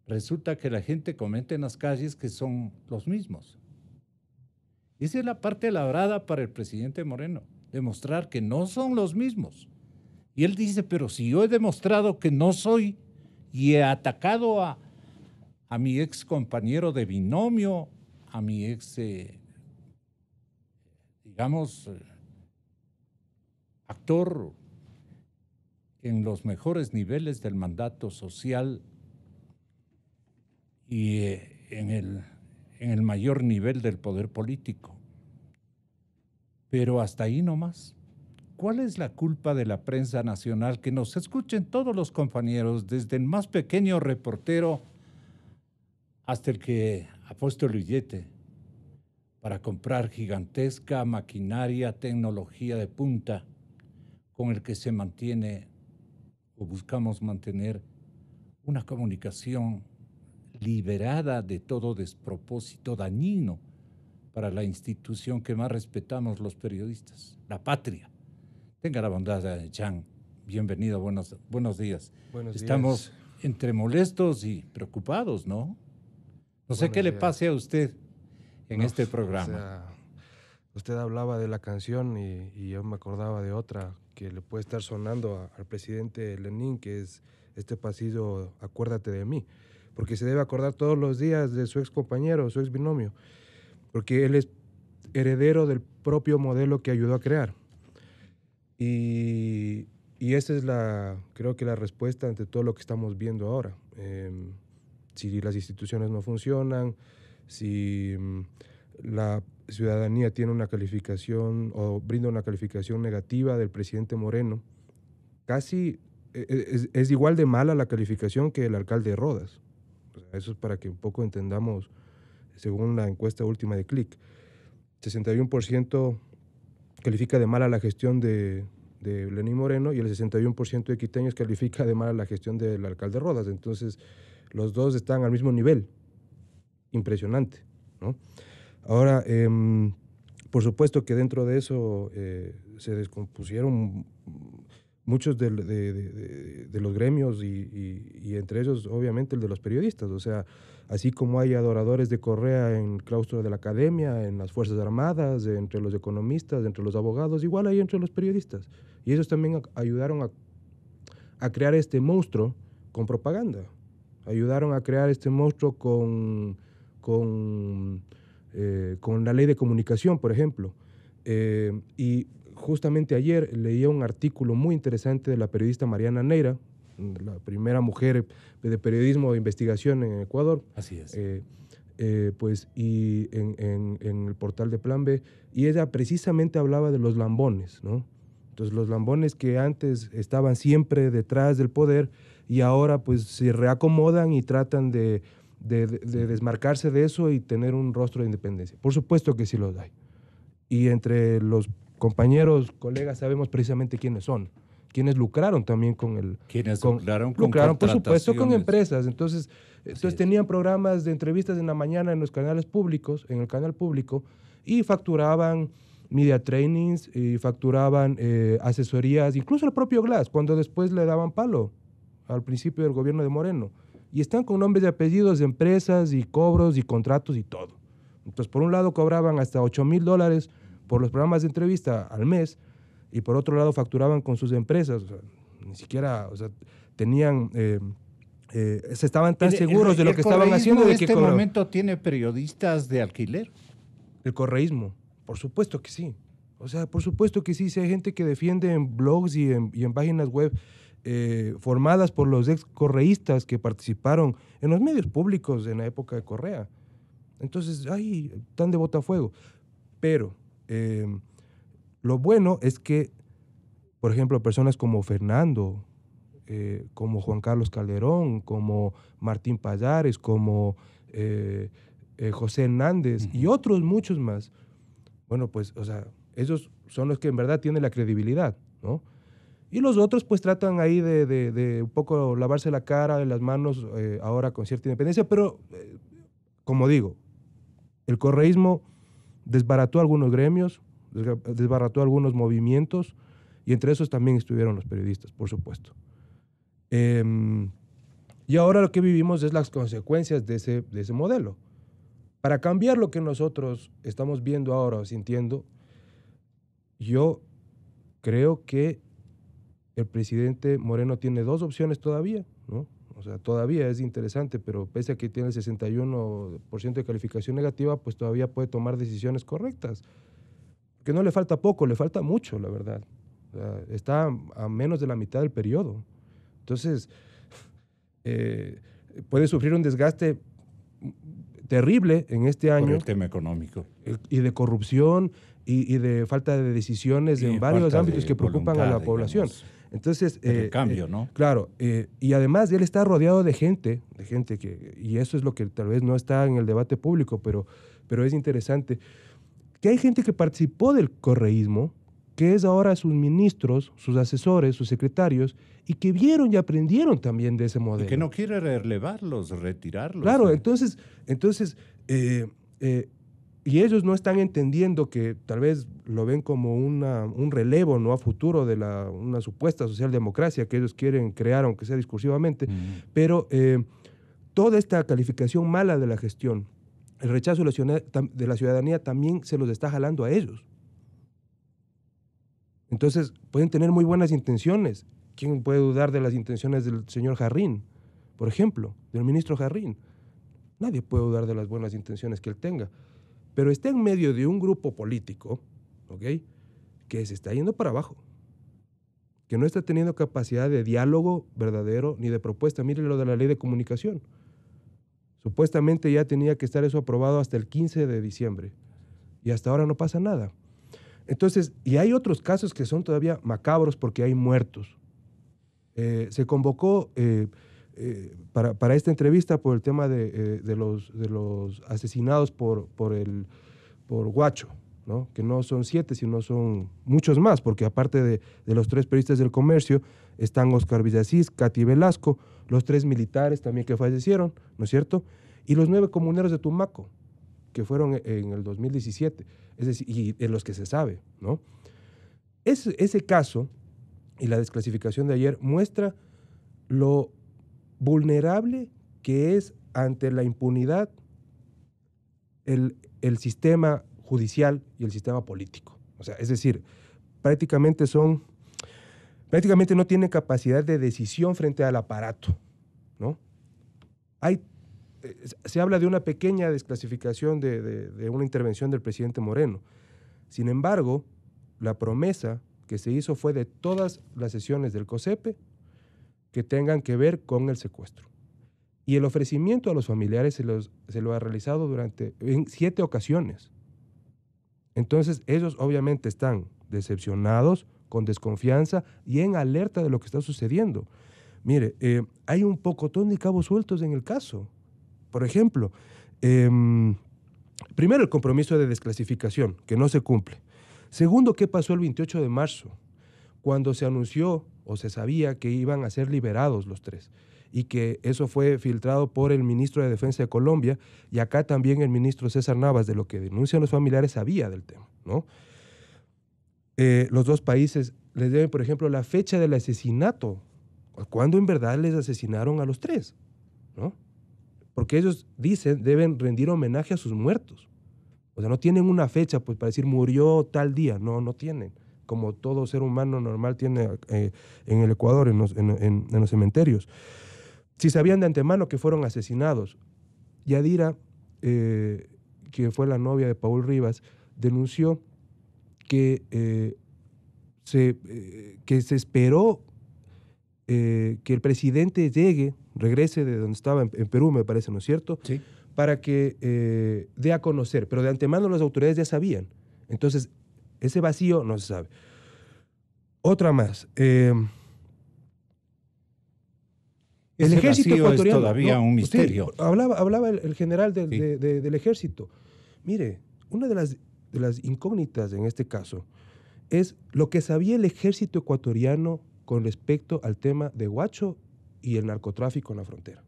Resulta que la gente comenta en las calles que son los mismos. Esa es la parte labrada para el presidente Moreno, demostrar que no son los mismos. Y él dice, pero si yo he demostrado que no soy y he atacado a mi ex compañero de binomio, a mi ex digamos, actor en los mejores niveles del mandato social y en el mayor nivel del poder político. Pero hasta ahí nomás. ¿Cuál es la culpa de la prensa nacional? Que nos escuchen todos los compañeros, desde el más pequeño reportero hasta el que ha puesto el billete para comprar gigantesca maquinaria, tecnología de punta, con el que se mantiene o buscamos mantener una comunicación liberada de todo despropósito dañino para la institución que más respetamos los periodistas, la patria. Tenga la bondad, Jan. Bienvenido, buenos días. Estamos entre molestos y preocupados, ¿no? No sé qué le pase a usted en este programa. O sea, usted hablaba de la canción y yo me acordaba de otra que le puede estar sonando al presidente Lenin, que es este pasillo Acuérdate de mí, porque se debe acordar todos los días de su ex compañero, su ex binomio, porque él es heredero del propio modelo que ayudó a crear. Y esa es creo que la respuesta ante todo lo que estamos viendo ahora. Si las instituciones no funcionan, si la ciudadanía tiene una calificación o brinda una calificación negativa del presidente Moreno, casi es igual de mala la calificación que el alcalde de Rodas. O sea, eso es para que un poco entendamos, según la encuesta última de Click. 61% califica de mala la gestión de Lenín Moreno y el 61% de quiteños califica de mala la gestión del alcalde Rodas. Entonces, los dos están al mismo nivel. Impresionante, ¿no? Ahora, por supuesto que dentro de eso se descompusieron muchos de los gremios y entre ellos, obviamente, el de los periodistas. O sea, así como hay adoradores de Correa en el claustro de la academia, en las Fuerzas Armadas, entre los economistas, entre los abogados, igual hay entre los periodistas. Y ellos también ayudaron a crear este monstruo con propaganda. Ayudaron a crear este monstruo con la ley de comunicación, por ejemplo. Y justamente ayer leía un artículo muy interesante de la periodista Mariana Neira, la primera mujer de periodismo de investigación en Ecuador. Así es. Y en el portal de Plan B, y ella precisamente hablaba de los lambones, ¿no? Entonces, los lambones que antes estaban siempre detrás del poder y ahora pues se reacomodan y tratan de desmarcarse de eso y tener un rostro de independencia. Por supuesto que sí los hay. Y entre los compañeros, colegas, sabemos precisamente quiénes son. Quienes lucraron también con el... Quienes lucraron por supuesto, con empresas. Entonces tenían programas de entrevistas en la mañana en los canales públicos, en el canal público, y facturaban media trainings, y facturaban asesorías, incluso el propio Glass, cuando después le daban palo al principio del gobierno de Moreno. Y están con nombres y apellidos de empresas y cobros y contratos y todo. Entonces, por un lado cobraban hasta $8,000 por los programas de entrevista al mes, y por otro lado facturaban con sus empresas. O sea, ni siquiera, o sea, tenían, se estaban tan seguros de lo que estaban haciendo. ¿En este momento tiene periodistas de alquiler? El correísmo, por supuesto que sí. O sea, por supuesto que sí. Si hay gente que defiende en blogs y en páginas web formadas por los ex correístas que participaron en los medios públicos en la época de Correa. Entonces, ay, tan de botafuego. Pero lo bueno es que, por ejemplo, personas como Fernando, como Juan Carlos Calderón, como Martín Pallares, como José Hernández y otros muchos más, bueno, pues, o sea, esos son los que en verdad tienen la credibilidad, ¿no? Y los otros pues tratan ahí de un poco lavarse la cara, las manos ahora con cierta independencia, pero como digo, el correísmo desbarató algunos gremios, desbarató algunos movimientos, y entre esos también estuvieron los periodistas, por supuesto. Y ahora lo que vivimos es las consecuencias de ese modelo. Para cambiar lo que nosotros estamos viendo ahora o sintiendo, yo creo que el presidente Moreno tiene dos opciones todavía, ¿no? O sea, todavía es interesante, pero pese a que tiene el 61% de calificación negativa, pues todavía puede tomar decisiones correctas. Que no le falta poco, le falta mucho, la verdad. O sea, está a menos de la mitad del periodo. Entonces, puede sufrir un desgaste terrible en este año. Por el tema económico. Y de corrupción y de falta de decisiones en varios ámbitos que preocupan a la población. Digamos. Entonces, el cambio, ¿no? Claro, y además él está rodeado de gente que, y eso es lo que tal vez no está en el debate público, pero es interesante, que hay gente que participó del correísmo, que es ahora sus ministros, sus asesores, sus secretarios, y que vieron y aprendieron también de ese modelo. Y que no quiere relevarlos, retirarlos. Claro, entonces y ellos no están entendiendo que tal vez lo ven como un relevo, ¿no?, a futuro de una supuesta socialdemocracia que ellos quieren crear, aunque sea discursivamente, pero toda esta calificación mala de la gestión, el rechazo de la ciudadanía también se los está jalando a ellos. Entonces, pueden tener muy buenas intenciones. ¿Quién puede dudar de las intenciones del señor Jarrín, por ejemplo, del ministro Jarrín? Nadie puede dudar de las buenas intenciones que él tenga. Pero está en medio de un grupo político, ¿ok?, que se está yendo para abajo, que no está teniendo capacidad de diálogo verdadero ni de propuesta. Mire lo de la ley de comunicación. Supuestamente ya tenía que estar eso aprobado hasta el 15 de diciembre y hasta ahora no pasa nada. Entonces, y hay otros casos que son todavía macabros porque hay muertos. Se convocó para esta entrevista por el tema de los asesinados por Guacho, ¿no?, que no son 7, sino son muchos más, porque aparte de los 3 periodistas del Comercio, están Oscar Villasís, Katy Velasco, los 3 militares también que fallecieron, ¿no es cierto?, y los 9 comuneros de Tumaco, que fueron en el 2017, es decir, y de los que se sabe, ¿no? Ese caso y la desclasificación de ayer muestra lo vulnerable que es ante la impunidad el sistema judicial y el sistema político. O sea, es decir, prácticamente no tienen capacidad de decisión frente al aparato, ¿no? Se habla de una pequeña desclasificación de una intervención del presidente Moreno. Sin embargo, la promesa que se hizo fue de todas las sesiones del COSEPE que tengan que ver con el secuestro. Y el ofrecimiento a los familiares se lo ha realizado en 7 ocasiones. Entonces, ellos obviamente están decepcionados, con desconfianza y en alerta de lo que está sucediendo. Mire, hay un pocotón de cabos sueltos en el caso. Por ejemplo, primero el compromiso de desclasificación, que no se cumple. Segundo, ¿qué pasó el 28 de marzo? Cuando se anunció o se sabía que iban a ser liberados los 3 y que eso fue filtrado por el ministro de Defensa de Colombia y acá también el ministro César Navas, de lo que denuncian los familiares, sabía del tema, ¿no? Los 2 países les deben, por ejemplo, la fecha del asesinato, cuando en verdad les asesinaron a los 3, ¿no? Porque ellos dicen deben rendir homenaje a sus muertos. O sea, no tienen una fecha pues, para decir murió tal día, no tienen, como todo ser humano normal tiene en el Ecuador, en los cementerios. Si sabían de antemano que fueron asesinados, Yadira, que fue la novia de Paul Rivas, denunció que se esperó que el presidente regrese de donde estaba en Perú, me parece, ¿no es cierto? Sí. Para que dé a conocer, pero de antemano las autoridades ya sabían. Entonces, ese vacío no se sabe. Otra más. El ejército ecuatoriano es todavía un misterio. Sí, hablaba el general del ejército. Mire, una de las incógnitas en este caso es lo que sabía el ejército ecuatoriano con respecto al tema de Guacho y el narcotráfico en la frontera.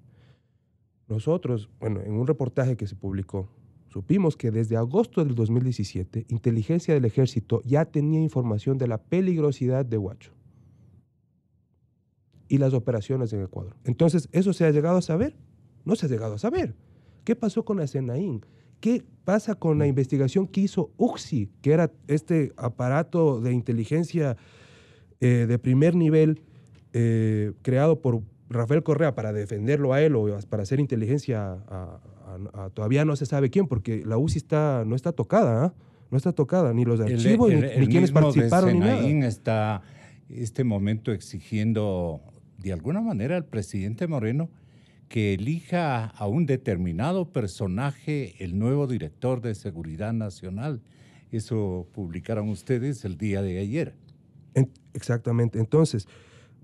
Nosotros, en un reportaje que se publicó, supimos que desde agosto del 2017, inteligencia del ejército ya tenía información de la peligrosidad de Guacho y las operaciones en Ecuador. Entonces, ¿eso se ha llegado a saber? No se ha llegado a saber. ¿Qué pasó con la SENAIN? ¿Qué pasa con la investigación que hizo UCSI, que era este aparato de inteligencia de primer nivel creado por Rafael Correa para defenderlo a él o para hacer inteligencia a todavía no se sabe quién, porque la UCSI no está tocada, ¿eh? No está tocada, ni los archivos, ni quienes participaron, ni nada. Está este momento exigiendo, de alguna manera, al presidente Moreno que elija a un determinado personaje el nuevo director de Seguridad Nacional. Eso publicaron ustedes el día de ayer. Exactamente. Entonces,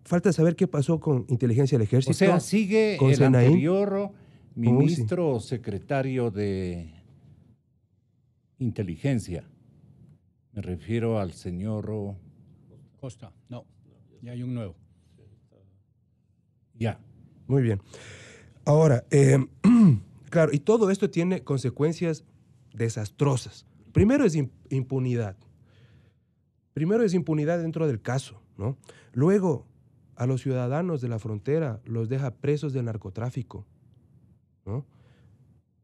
falta saber qué pasó con Inteligencia del Ejército. O sea, sigue con el Senaín, anterior ministro o secretario de Inteligencia. Me refiero al señor Costa. No, ya hay un nuevo. Ya. Muy bien. Ahora, claro, y todo esto tiene consecuencias desastrosas. Primero es impunidad. Primero es impunidad dentro del caso, ¿no? Luego, a los ciudadanos de la frontera los deja presos del narcotráfico, ¿no?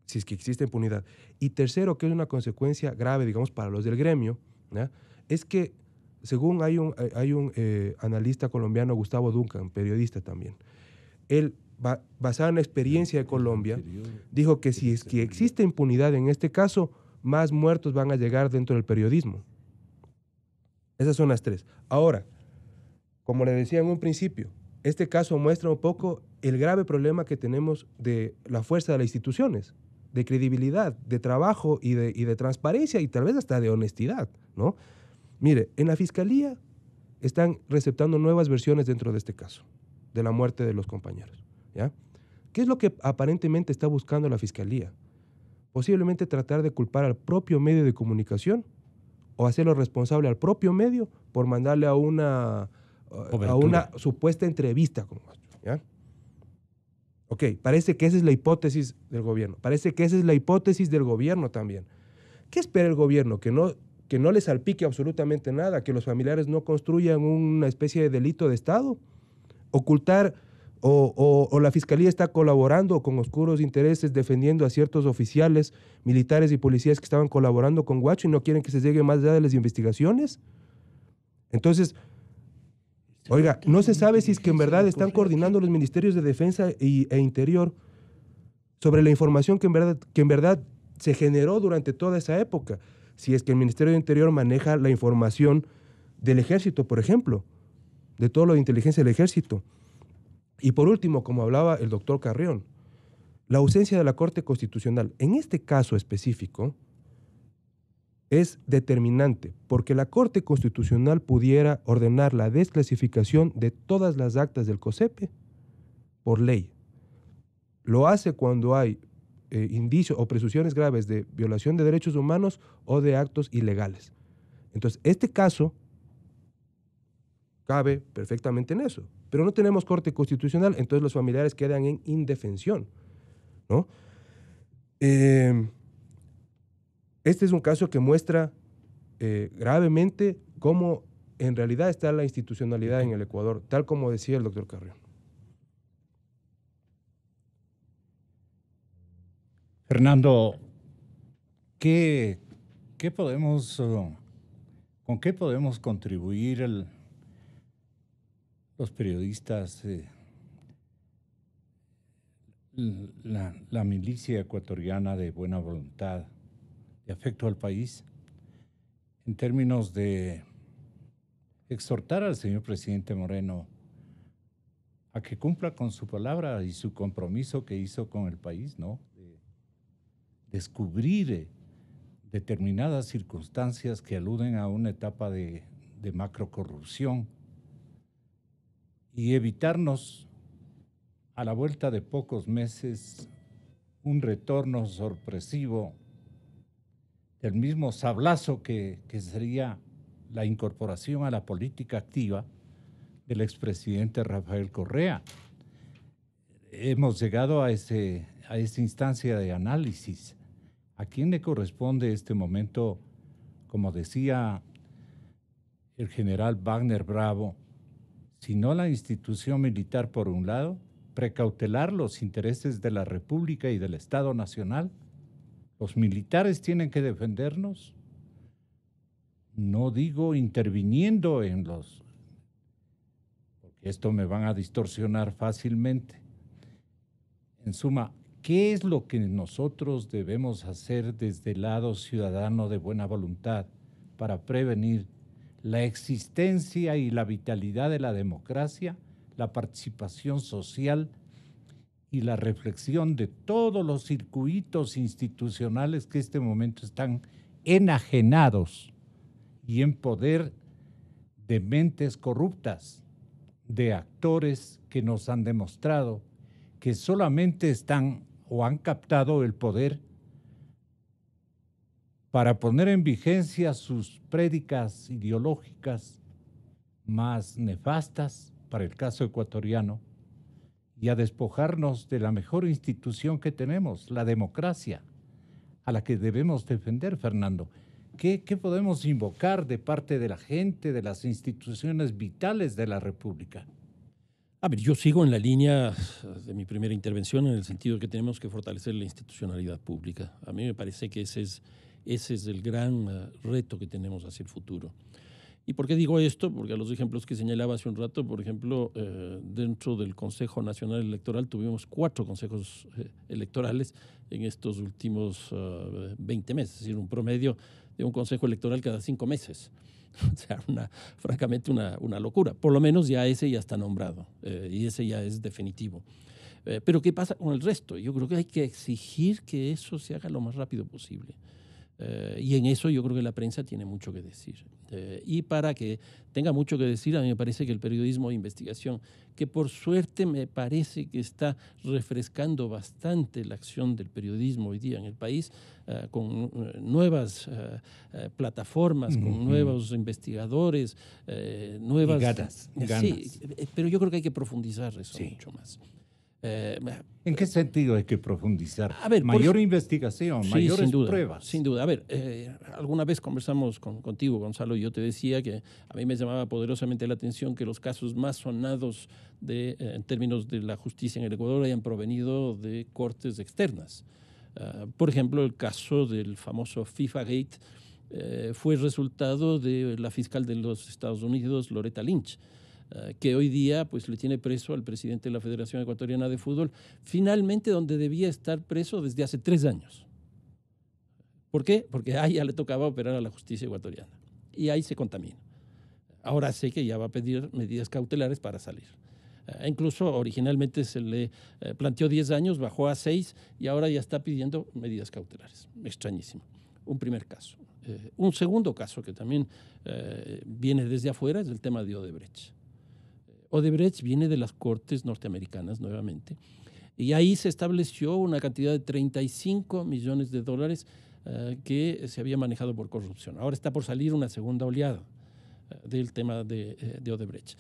Si es que existe impunidad. Y tercero, que es una consecuencia grave, digamos, para los del gremio, ¿no? Es que, según hay un analista colombiano, Gustavo Duncan, periodista también, él, basado en la experiencia de Colombia, dijo que si es que existe impunidad en este caso, más muertos van a llegar dentro del periodismo. Esas son las tres. Ahora, como le decía en un principio, este caso muestra un poco el grave problema que tenemos de la fuerza de las instituciones, de credibilidad, de trabajo y de transparencia y tal vez hasta de honestidad, ¿no? Mire, en la Fiscalía están receptando nuevas versiones dentro de este caso, de la muerte de los compañeros, ¿ya? ¿Qué es lo que aparentemente está buscando la Fiscalía? Posiblemente tratar de culpar al propio medio de comunicación o hacerlo responsable al propio medio por mandarle a una supuesta entrevista con Guacho, ¿ya? Ok, parece que esa es la hipótesis del gobierno. Parece que esa es la hipótesis del gobierno también. ¿Qué espera el gobierno? Que no le salpique absolutamente nada, que los familiares no construyan una especie de delito de Estado, ocultar o la Fiscalía está colaborando con oscuros intereses defendiendo a ciertos oficiales, militares y policías que estaban colaborando con Guacho y no quieren que se llegue más allá de las investigaciones. Entonces, oiga, no se sabe si es que en verdad están coordinando los ministerios de Defensa e Interior sobre la información que en verdad se generó durante toda esa época. Si es que el Ministerio de Interior maneja la información del Ejército, por ejemplo, de todo lo de inteligencia del Ejército. Y por último, como hablaba el doctor Carrión, la ausencia de la Corte Constitucional, en este caso específico, es determinante, porque la Corte Constitucional pudiera ordenar la desclasificación de todas las actas del COSEPE por ley. Lo hace cuando hay indicios o presunciones graves de violación de derechos humanos o de actos ilegales. Entonces, este caso cabe perfectamente en eso, pero no tenemos Corte Constitucional, entonces los familiares quedan en indefensión, ¿no? Este es un caso que muestra gravemente cómo en realidad está la institucionalidad en el Ecuador, tal como decía el doctor Carrión. Fernando, ¿con qué podemos contribuir los periodistas, la milicia ecuatoriana de buena voluntad, de afecto al país, en términos de exhortar al señor presidente Moreno a que cumpla con su palabra y su compromiso que hizo con el país, ¿no? De descubrir determinadas circunstancias que aluden a una etapa de macrocorrupción y evitarnos a la vuelta de pocos meses un retorno sorpresivo del mismo sablazo que sería la incorporación a la política activa del expresidente Rafael Correa. Hemos llegado a esa instancia de análisis. ¿A quién le corresponde este momento, como decía el general Wagner Bravo, si no la institución militar por un lado, precautelar los intereses de la República y del Estado Nacional? ¿Los militares tienen que defendernos? No digo interviniendo porque esto me van a distorsionar fácilmente. En suma, ¿Qué es lo que nosotros debemos hacer desde el lado ciudadano de buena voluntad para prevenir la existencia y la vitalidad de la democracia, la participación social y la reflexión de todos los circuitos institucionales que en este momento están enajenados y en poder de mentes corruptas, de actores que nos han demostrado que solamente están o han captado el poder para poner en vigencia sus prédicas ideológicas más nefastas para el caso ecuatoriano y a despojarnos de la mejor institución que tenemos, la democracia, a la que debemos defender, Fernando. ¿Qué podemos invocar de parte de la gente, de las instituciones vitales de la República? A ver, yo sigo en la línea de mi primera intervención en el sentido de que tenemos que fortalecer la institucionalidad pública. A mí me parece que ese es el gran reto que tenemos hacia el futuro. ¿Y por qué digo esto? Porque a los ejemplos que señalaba hace un rato, por ejemplo, dentro del Consejo Nacional Electoral tuvimos 4 consejos electorales en estos últimos 20 meses, es decir, un promedio de un consejo electoral cada 5 meses. O sea, francamente una locura. Por lo menos ya ese ya está nombrado y ese ya es definitivo. Pero ¿qué pasa con el resto? Yo creo que hay que exigir que eso se haga lo más rápido posible. Y en eso yo creo que la prensa tiene mucho que decir. Y para que tenga mucho que decir, a mí me parece que el periodismo de investigación, que por suerte me parece que está refrescando bastante la acción del periodismo hoy día en el país, con nuevas plataformas, con nuevos investigadores, nuevas... Y ganas. Sí, pero yo creo que hay que profundizar eso mucho más. ¿En qué sentido hay que profundizar? A ver, mayor investigación, mayores pruebas. Sin duda. A ver, alguna vez conversamos contigo, Gonzalo, y yo te decía que a mí me llamaba poderosamente la atención que los casos más sonados en términos de la justicia en el Ecuador hayan provenido de cortes externas. Por ejemplo, el caso del famoso FIFA Gate fue resultado de la fiscal de los Estados Unidos, Loretta Lynch, que hoy día pues, le tiene preso al presidente de la Federación Ecuatoriana de Fútbol, finalmente donde debía estar preso desde hace 3 años. ¿Por qué? Porque ahí ya le tocaba operar a la justicia ecuatoriana y ahí se contamina. Ahora sé que ya va a pedir medidas cautelares para salir. Incluso originalmente se le planteó 10 años, bajó a 6 y ahora ya está pidiendo medidas cautelares. Extrañísimo. Un primer caso. Un segundo caso que también viene desde afuera es el tema de Odebrecht. Odebrecht viene de las cortes norteamericanas nuevamente y ahí se estableció una cantidad de $35 millones que se había manejado por corrupción. Ahora está por salir una segunda oleada del tema de Odebrecht.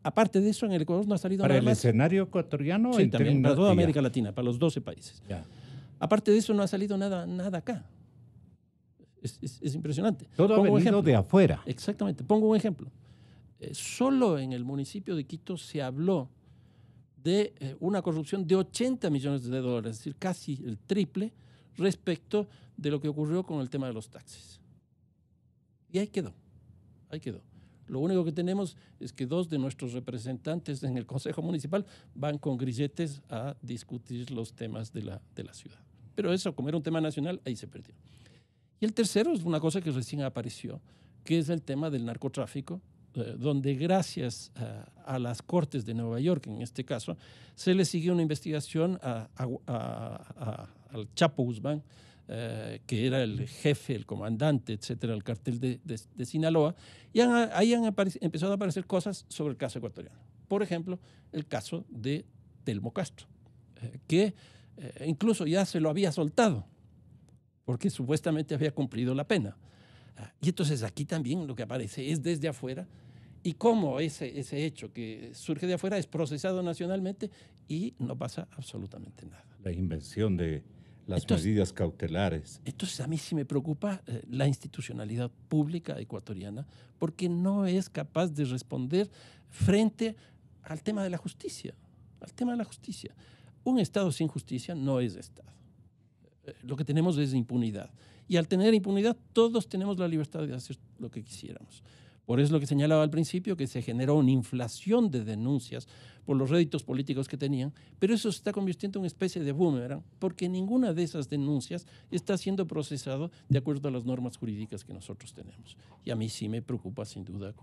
Aparte de eso, en el Ecuador no ha salido nada más. ¿Para el escenario ecuatoriano? Sí, también, para toda América Latina, para los 12 países. Ya. Aparte de eso, no ha salido nada acá. Es impresionante. Todo ha venido de afuera. Exactamente. Pongo un ejemplo. Solo en el municipio de Quito se habló de una corrupción de $80 millones, es decir, casi el triple respecto de lo que ocurrió con el tema de los taxis. Y ahí quedó. Lo único que tenemos es que 2 de nuestros representantes en el Consejo Municipal van con grilletes a discutir los temas de la ciudad. Pero eso, como era un tema nacional, ahí se perdió. Y el tercero es una cosa que recién apareció, que es el tema del narcotráfico, donde gracias a las Cortes de Nueva York, en este caso, se le siguió una investigación al Chapo Guzmán, que era el jefe, el comandante, etcétera, del cartel de Sinaloa, y ahí han empezado a aparecer cosas sobre el caso ecuatoriano. Por ejemplo, el caso de Telmo Castro, que incluso ya se lo había soltado, porque supuestamente había cumplido la pena. Y entonces aquí también lo que aparece es desde afuera y cómo ese hecho que surge de afuera es procesado nacionalmente y no pasa absolutamente nada. La invención de las medidas cautelares. Entonces a mí sí me preocupa la institucionalidad pública ecuatoriana porque no es capaz de responder frente al tema de la justicia. Un Estado sin justicia no es Estado. Lo que tenemos es impunidad. Y al tener impunidad, todos tenemos la libertad de hacer lo que quisiéramos. Por eso lo que señalaba al principio, que se generó una inflación de denuncias por los réditos políticos que tenían, pero eso se está convirtiendo en una especie de boomerang, porque ninguna de esas denuncias está siendo procesado de acuerdo a las normas jurídicas que nosotros tenemos. Y a mí sí me preocupa sin duda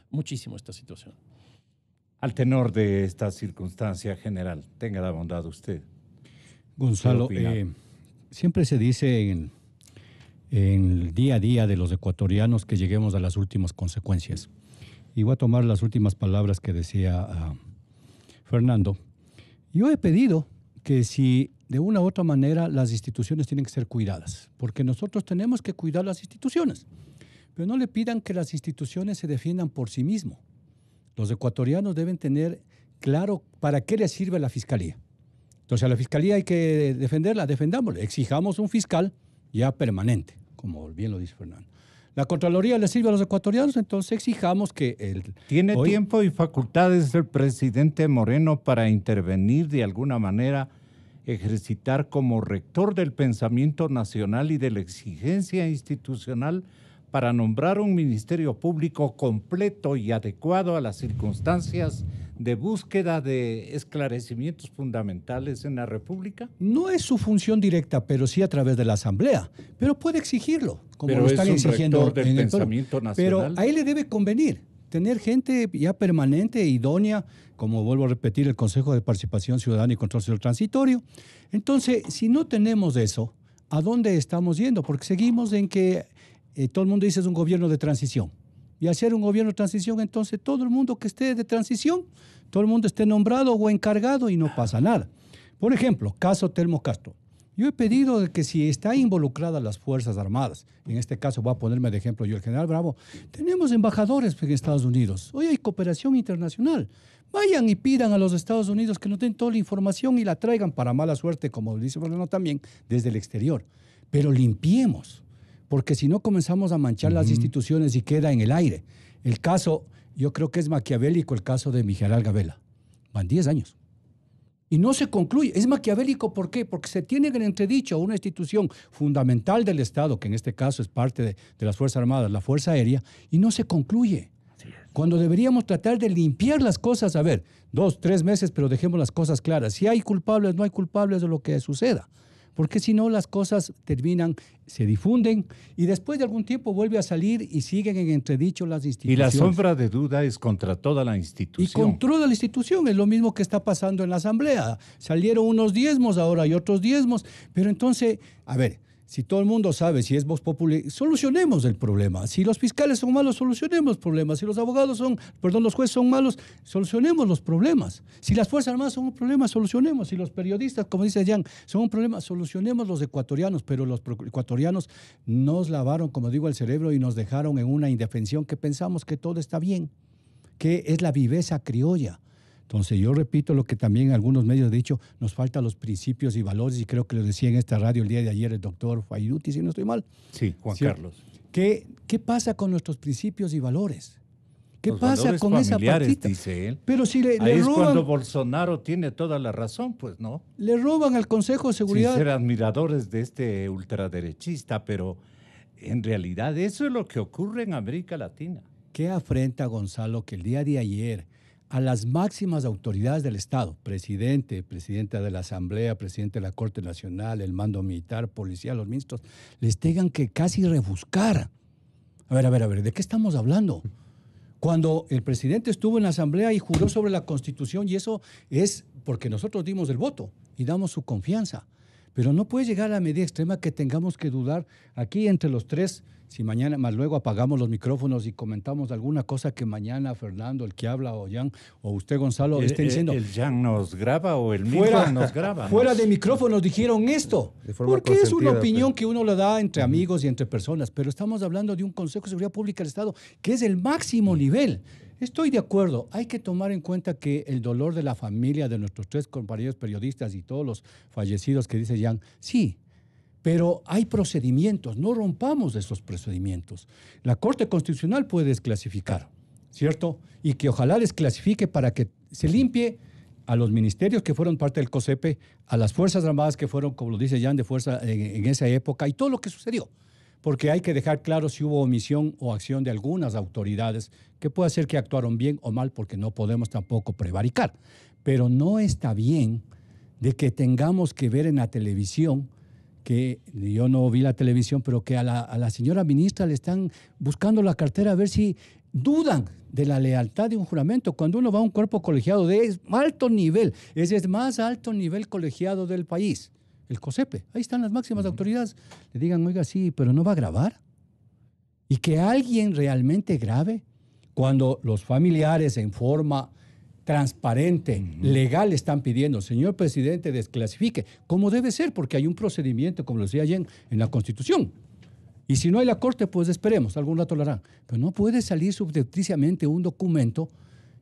muchísimo esta situación. Al tenor de esta circunstancia general, tenga la bondad usted. Gonzalo, siempre se dice en el día a día de los ecuatorianos que lleguemos a las últimas consecuencias. Y voy a tomar las últimas palabras que decía Fernando. Yo he pedido que si de una u otra manera las instituciones tienen que ser cuidadas, porque nosotros tenemos que cuidar las instituciones, pero no le pidan que las instituciones se defiendan por sí mismos. Los ecuatorianos deben tener claro para qué les sirve la fiscalía. Entonces a la fiscalía hay que defenderla, defendámosla, exijamos un fiscal ya permanente, como bien lo dice Fernando. La Contraloría le sirve a los ecuatorianos, entonces exijamos que ¿Tiene tiempo y facultades el presidente Moreno para intervenir de alguna manera, ejercitar como rector del pensamiento nacional y de la exigencia institucional para nombrar un ministerio público completo y adecuado a las circunstancias de búsqueda de esclarecimientos fundamentales en la República? No es su función directa, pero sí a través de la Asamblea. Pero puede exigirlo, como pero lo están es un exigiendo rector del pensamiento nacional. Pero a él le debe convenir tener gente ya permanente e idónea, como vuelvo a repetir, el Consejo de Participación Ciudadana y Control Social Transitorio. Entonces, si no tenemos eso, ¿a dónde estamos yendo? Porque seguimos en que todo el mundo dice es un gobierno de transición. Y hacer un gobierno de transición, entonces todo el mundo que esté de transición, todo el mundo esté nombrado o encargado y no pasa nada. Por ejemplo, caso Telmo Castro. Yo he pedido que si están involucradas las Fuerzas Armadas, en este caso voy a ponerme de ejemplo yo, el general Bravo, tenemos embajadores en Estados Unidos. Hoy hay cooperación internacional. Vayan y pidan a los Estados Unidos que nos den toda la información y la traigan para mala suerte, como dice Fernando también, desde el exterior. Pero limpiemos. Porque si no comenzamos a manchar las instituciones y queda en el aire. El caso, yo creo que es maquiavélico el caso de Mijaral Gabela. Van 10 años. Y no se concluye. Es maquiavélico, ¿por qué? Porque se tiene en entredicho a una institución fundamental del Estado, que en este caso es parte de las Fuerzas Armadas, la Fuerza Aérea, y no se concluye. Cuando deberíamos tratar de limpiar las cosas, a ver, 2, 3 meses, pero dejemos las cosas claras. Si hay culpables, no hay culpables de lo que suceda. Porque si no, las cosas terminan, se difunden y después de algún tiempo vuelve a salir y siguen en entredicho las instituciones. Y la sombra de duda es contra toda la institución. Y contra toda la institución, es lo mismo que está pasando en la Asamblea. Salieron unos diezmos, ahora hay otros diezmos, pero entonces, a ver, si todo el mundo sabe, si es Vox Populi, solucionemos el problema. Si los fiscales son malos, solucionemos problemas. Si los abogados los jueces son malos, solucionemos los problemas. Si las Fuerzas Armadas son un problema, solucionemos. Si los periodistas, como dice Jan, son un problema, solucionemos los ecuatorianos. Pero los ecuatorianos nos lavaron, como digo, el cerebro y nos dejaron en una indefensión que pensamos que todo está bien, que es la viveza criolla. Entonces, yo repito lo que también algunos medios han dicho, nos faltan los principios y valores, y creo que lo decía en esta radio el día de ayer el doctor Fayuti, si no estoy mal. Sí, Juan ¿Sí? Carlos. ¿Qué pasa con nuestros principios y valores? ¿Qué Los pasa con esa partita? Dice él. Pero si le Ahí es roban, cuando Bolsonaro tiene toda la razón, pues no. le roban al Consejo de Seguridad. Sin ser admiradores de este ultraderechista, pero en realidad eso es lo que ocurre en América Latina. ¿Qué afrenta, Gonzalo, que el día de ayer a las máximas autoridades del Estado, presidenta de la Asamblea, presidente de la Corte Nacional, el mando militar, policía, los ministros, les tengan que casi rebuscar? A ver, ¿de qué estamos hablando? Cuando el presidente estuvo en la Asamblea y juró sobre la Constitución, y eso es porque nosotros dimos el voto y damos su confianza. Pero no puede llegar a la medida extrema que tengamos que dudar aquí entre los tres. Si mañana, más luego apagamos los micrófonos y comentamos alguna cosa que mañana Fernando, el que habla, o Jan, o usted, Gonzalo, estén diciendo. ¿El Jan nos graba o el mismo nos graba? Fuera de micrófonos dijeron esto. Porque es una opinión que uno le da entre amigos y entre personas. Pero estamos hablando de un Consejo de Seguridad Pública del Estado que es el máximo nivel. Estoy de acuerdo. Hay que tomar en cuenta que el dolor de la familia de nuestros 3 compañeros periodistas y todos los fallecidos que dice Jan, sí. Pero hay procedimientos, no rompamos esos procedimientos. La Corte Constitucional puede desclasificar, ¿cierto? Y que ojalá desclasifique para que se limpie a los ministerios que fueron parte del COSEPE, a las Fuerzas Armadas que fueron, como lo dice Jan, de fuerza en esa época y todo lo que sucedió. porque hay que dejar claro si hubo omisión o acción de algunas autoridades, que puede ser que actuaron bien o mal, porque no podemos tampoco prevaricar. Pero no está bien de que tengamos que ver en la televisión, que yo no vi la televisión, pero que a la señora ministra le están buscando la cartera a ver si dudan de la lealtad de un juramento. Cuando uno va a un cuerpo colegiado de alto nivel, ese es más alto nivel colegiado del país, el COSEPE, ahí están las máximas autoridades, le digan, oiga, sí, pero no va a grabar. Y que alguien realmente grabe, cuando los familiares en forma transparente, legal, están pidiendo, señor presidente, desclasifique, como debe ser, porque hay un procedimiento, como lo decía ayer, en la Constitución. Y si no hay la Corte, pues esperemos, algún rato lo harán. Pero no puede salir subrepticiamente un documento.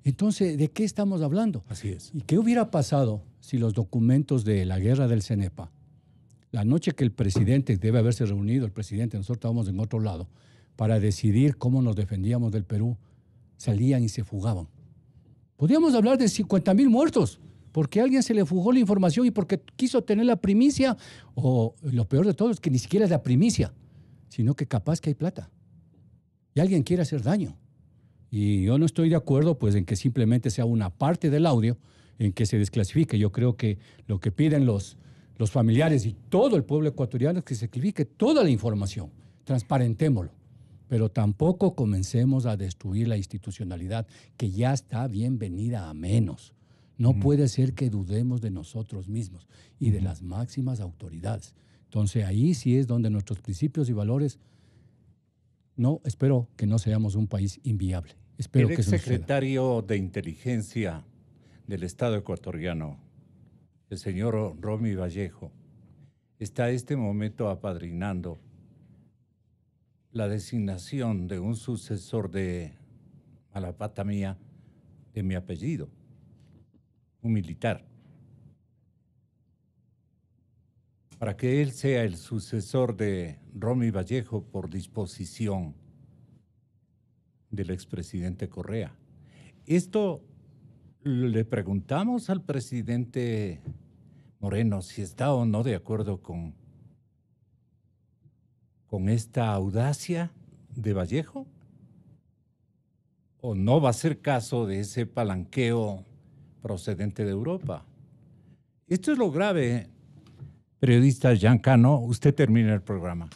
Entonces, ¿de qué estamos hablando? Así es. ¿Y qué hubiera pasado si los documentos de la guerra del CENEPA, la noche que el presidente, debe haberse reunido el presidente, nosotros estábamos en otro lado, para decidir cómo nos defendíamos del Perú, salían y se fugaban? Podríamos hablar de 50,000 muertos, porque a alguien se le fugó la información y porque quiso tener la primicia, o lo peor de todo es que ni siquiera es la primicia, sino que capaz que hay plata y alguien quiere hacer daño. Y yo no estoy de acuerdo pues en que simplemente sea una parte del audio en que se desclasifique. Yo creo que lo que piden los familiares y todo el pueblo ecuatoriano es que se clasifique toda la información, transparentémoslo. Pero tampoco comencemos a destruir la institucionalidad, que ya está bien venida a menos. No puede ser que dudemos de nosotros mismos y de las máximas autoridades. Entonces ahí sí es donde nuestros principios y valores, no, espero que no seamos un país inviable. Espero el que eso no suceda. exsecretario de Inteligencia del Estado ecuatoriano, el señor Romy Vallejo, está en este momento apadrinando la designación de un sucesor de, a la pata mía, de mi apellido, un militar, para que él sea el sucesor de Romy Vallejo por disposición del expresidente Correa. Esto le preguntamos al presidente Moreno si está o no de acuerdo con esta audacia de Vallejo, o no va a ser caso de ese palanqueo procedente de Europa. Esto es lo grave. Periodista Giancano, usted termina el programa.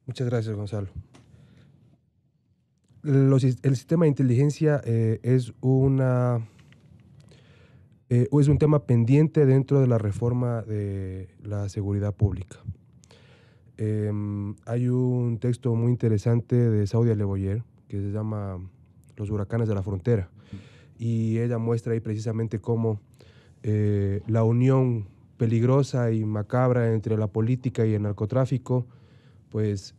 Muchas gracias, Gonzalo. El sistema de inteligencia es un tema pendiente dentro de la reforma de la seguridad pública. Hay un texto muy interesante de Saudia Leboyer que se llama Los huracanes de la frontera, y ella muestra ahí precisamente cómo la unión peligrosa y macabra entre la política y el narcotráfico pues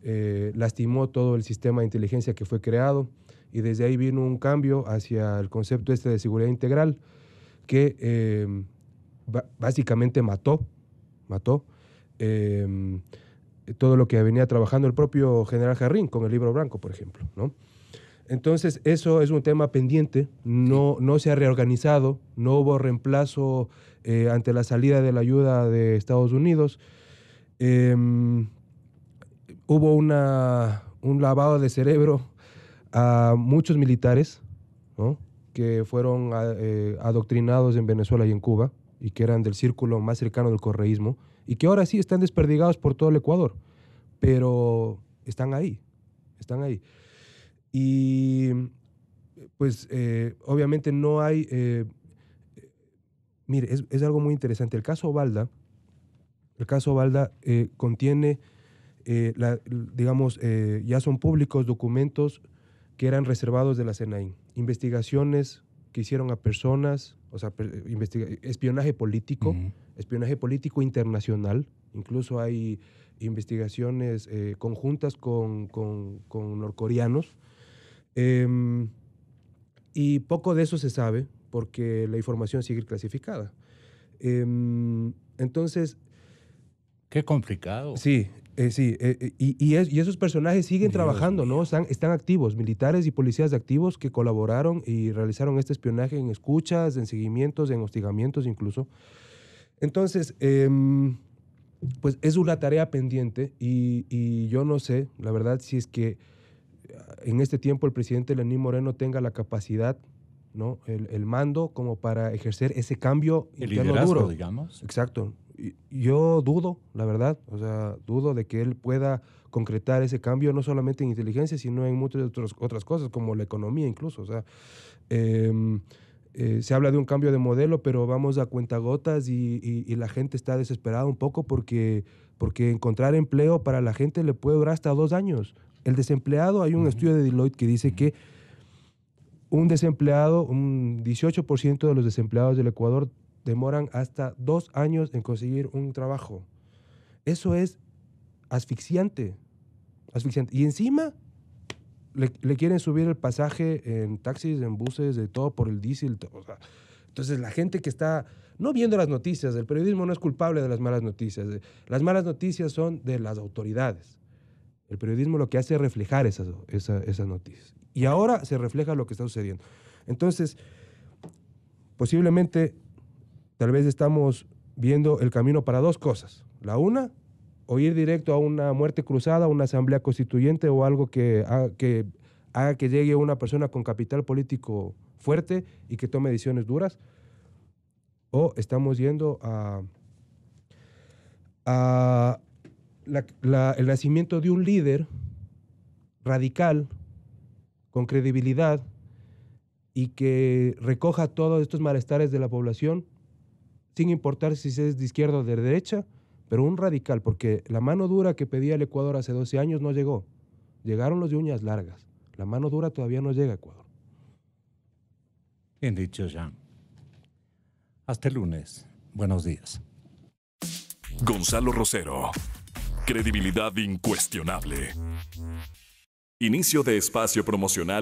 lastimó todo el sistema de inteligencia que fue creado, y desde ahí vino un cambio hacia el concepto de seguridad integral que básicamente mató todo lo que venía trabajando el propio general Jarrín con el Libro Blanco, por ejemplo, ¿no? Entonces, eso es un tema pendiente, no se ha reorganizado, no hubo reemplazo ante la salida de la ayuda de Estados Unidos. Hubo un lavado de cerebro a muchos militares, ¿no?, que fueron adoctrinados en Venezuela y en Cuba, y que eran del círculo más cercano del correísmo, y que ahora sí están desperdigados por todo el Ecuador, pero están ahí. Y pues obviamente no hay... mire, es algo muy interesante. El caso Balda contiene, ya son públicos documentos que eran reservados de la CNI, investigaciones que hicieron a personas, o sea, espionaje político internacional. Incluso hay investigaciones conjuntas con norcoreanos. Y poco de eso se sabe porque la información sigue clasificada. Entonces... Qué complicado. Sí. Y esos personajes siguen trabajando, ¿no? Están activos, militares y policías activos que colaboraron y realizaron este espionaje en escuchas, en seguimientos, en hostigamientos incluso. Entonces, pues es una tarea pendiente y yo no sé, la verdad, si es que en este tiempo el presidente Lenín Moreno tenga la capacidad, ¿no? El mando como para ejercer ese cambio El interno liderazgo, duro. digamos. Exacto. Yo dudo, la verdad, o sea, dudo de que él pueda concretar ese cambio no solamente en inteligencia, sino en muchas otras cosas, como la economía incluso. O sea, se habla de un cambio de modelo, pero vamos a cuentagotas y la gente está desesperada un poco porque encontrar empleo para la gente le puede durar hasta 2 años. El desempleado, hay un estudio de Deloitte que dice que un 18% de los desempleados del Ecuador demoran hasta 2 años en conseguir un trabajo. Eso es asfixiante. Y encima le quieren subir el pasaje en taxis, en buses, de todo por el diésel. O sea, entonces la gente que está no viendo las noticias, el periodismo no es culpable de las malas noticias. Las malas noticias son de las autoridades. El periodismo lo que hace es reflejar esas noticias. Y ahora se refleja lo que está sucediendo. Entonces, posiblemente, tal vez estamos viendo el camino para 2 cosas. La una, o ir directo a una muerte cruzada, una asamblea constituyente o algo que haga que llegue una persona con capital político fuerte y que tome decisiones duras. O estamos yendo a el nacimiento de un líder radical, con credibilidad, y que recoja todos estos malestares de la población, sin importar si es de izquierda o de derecha, pero un radical, porque la mano dura que pedía el Ecuador hace 12 años no llegó. Llegaron los de uñas largas. La mano dura todavía no llega a Ecuador. Bien dicho, Jean. Hasta el lunes. Buenos días. Gonzalo Rosero. Credibilidad incuestionable. Inicio de espacio promocional.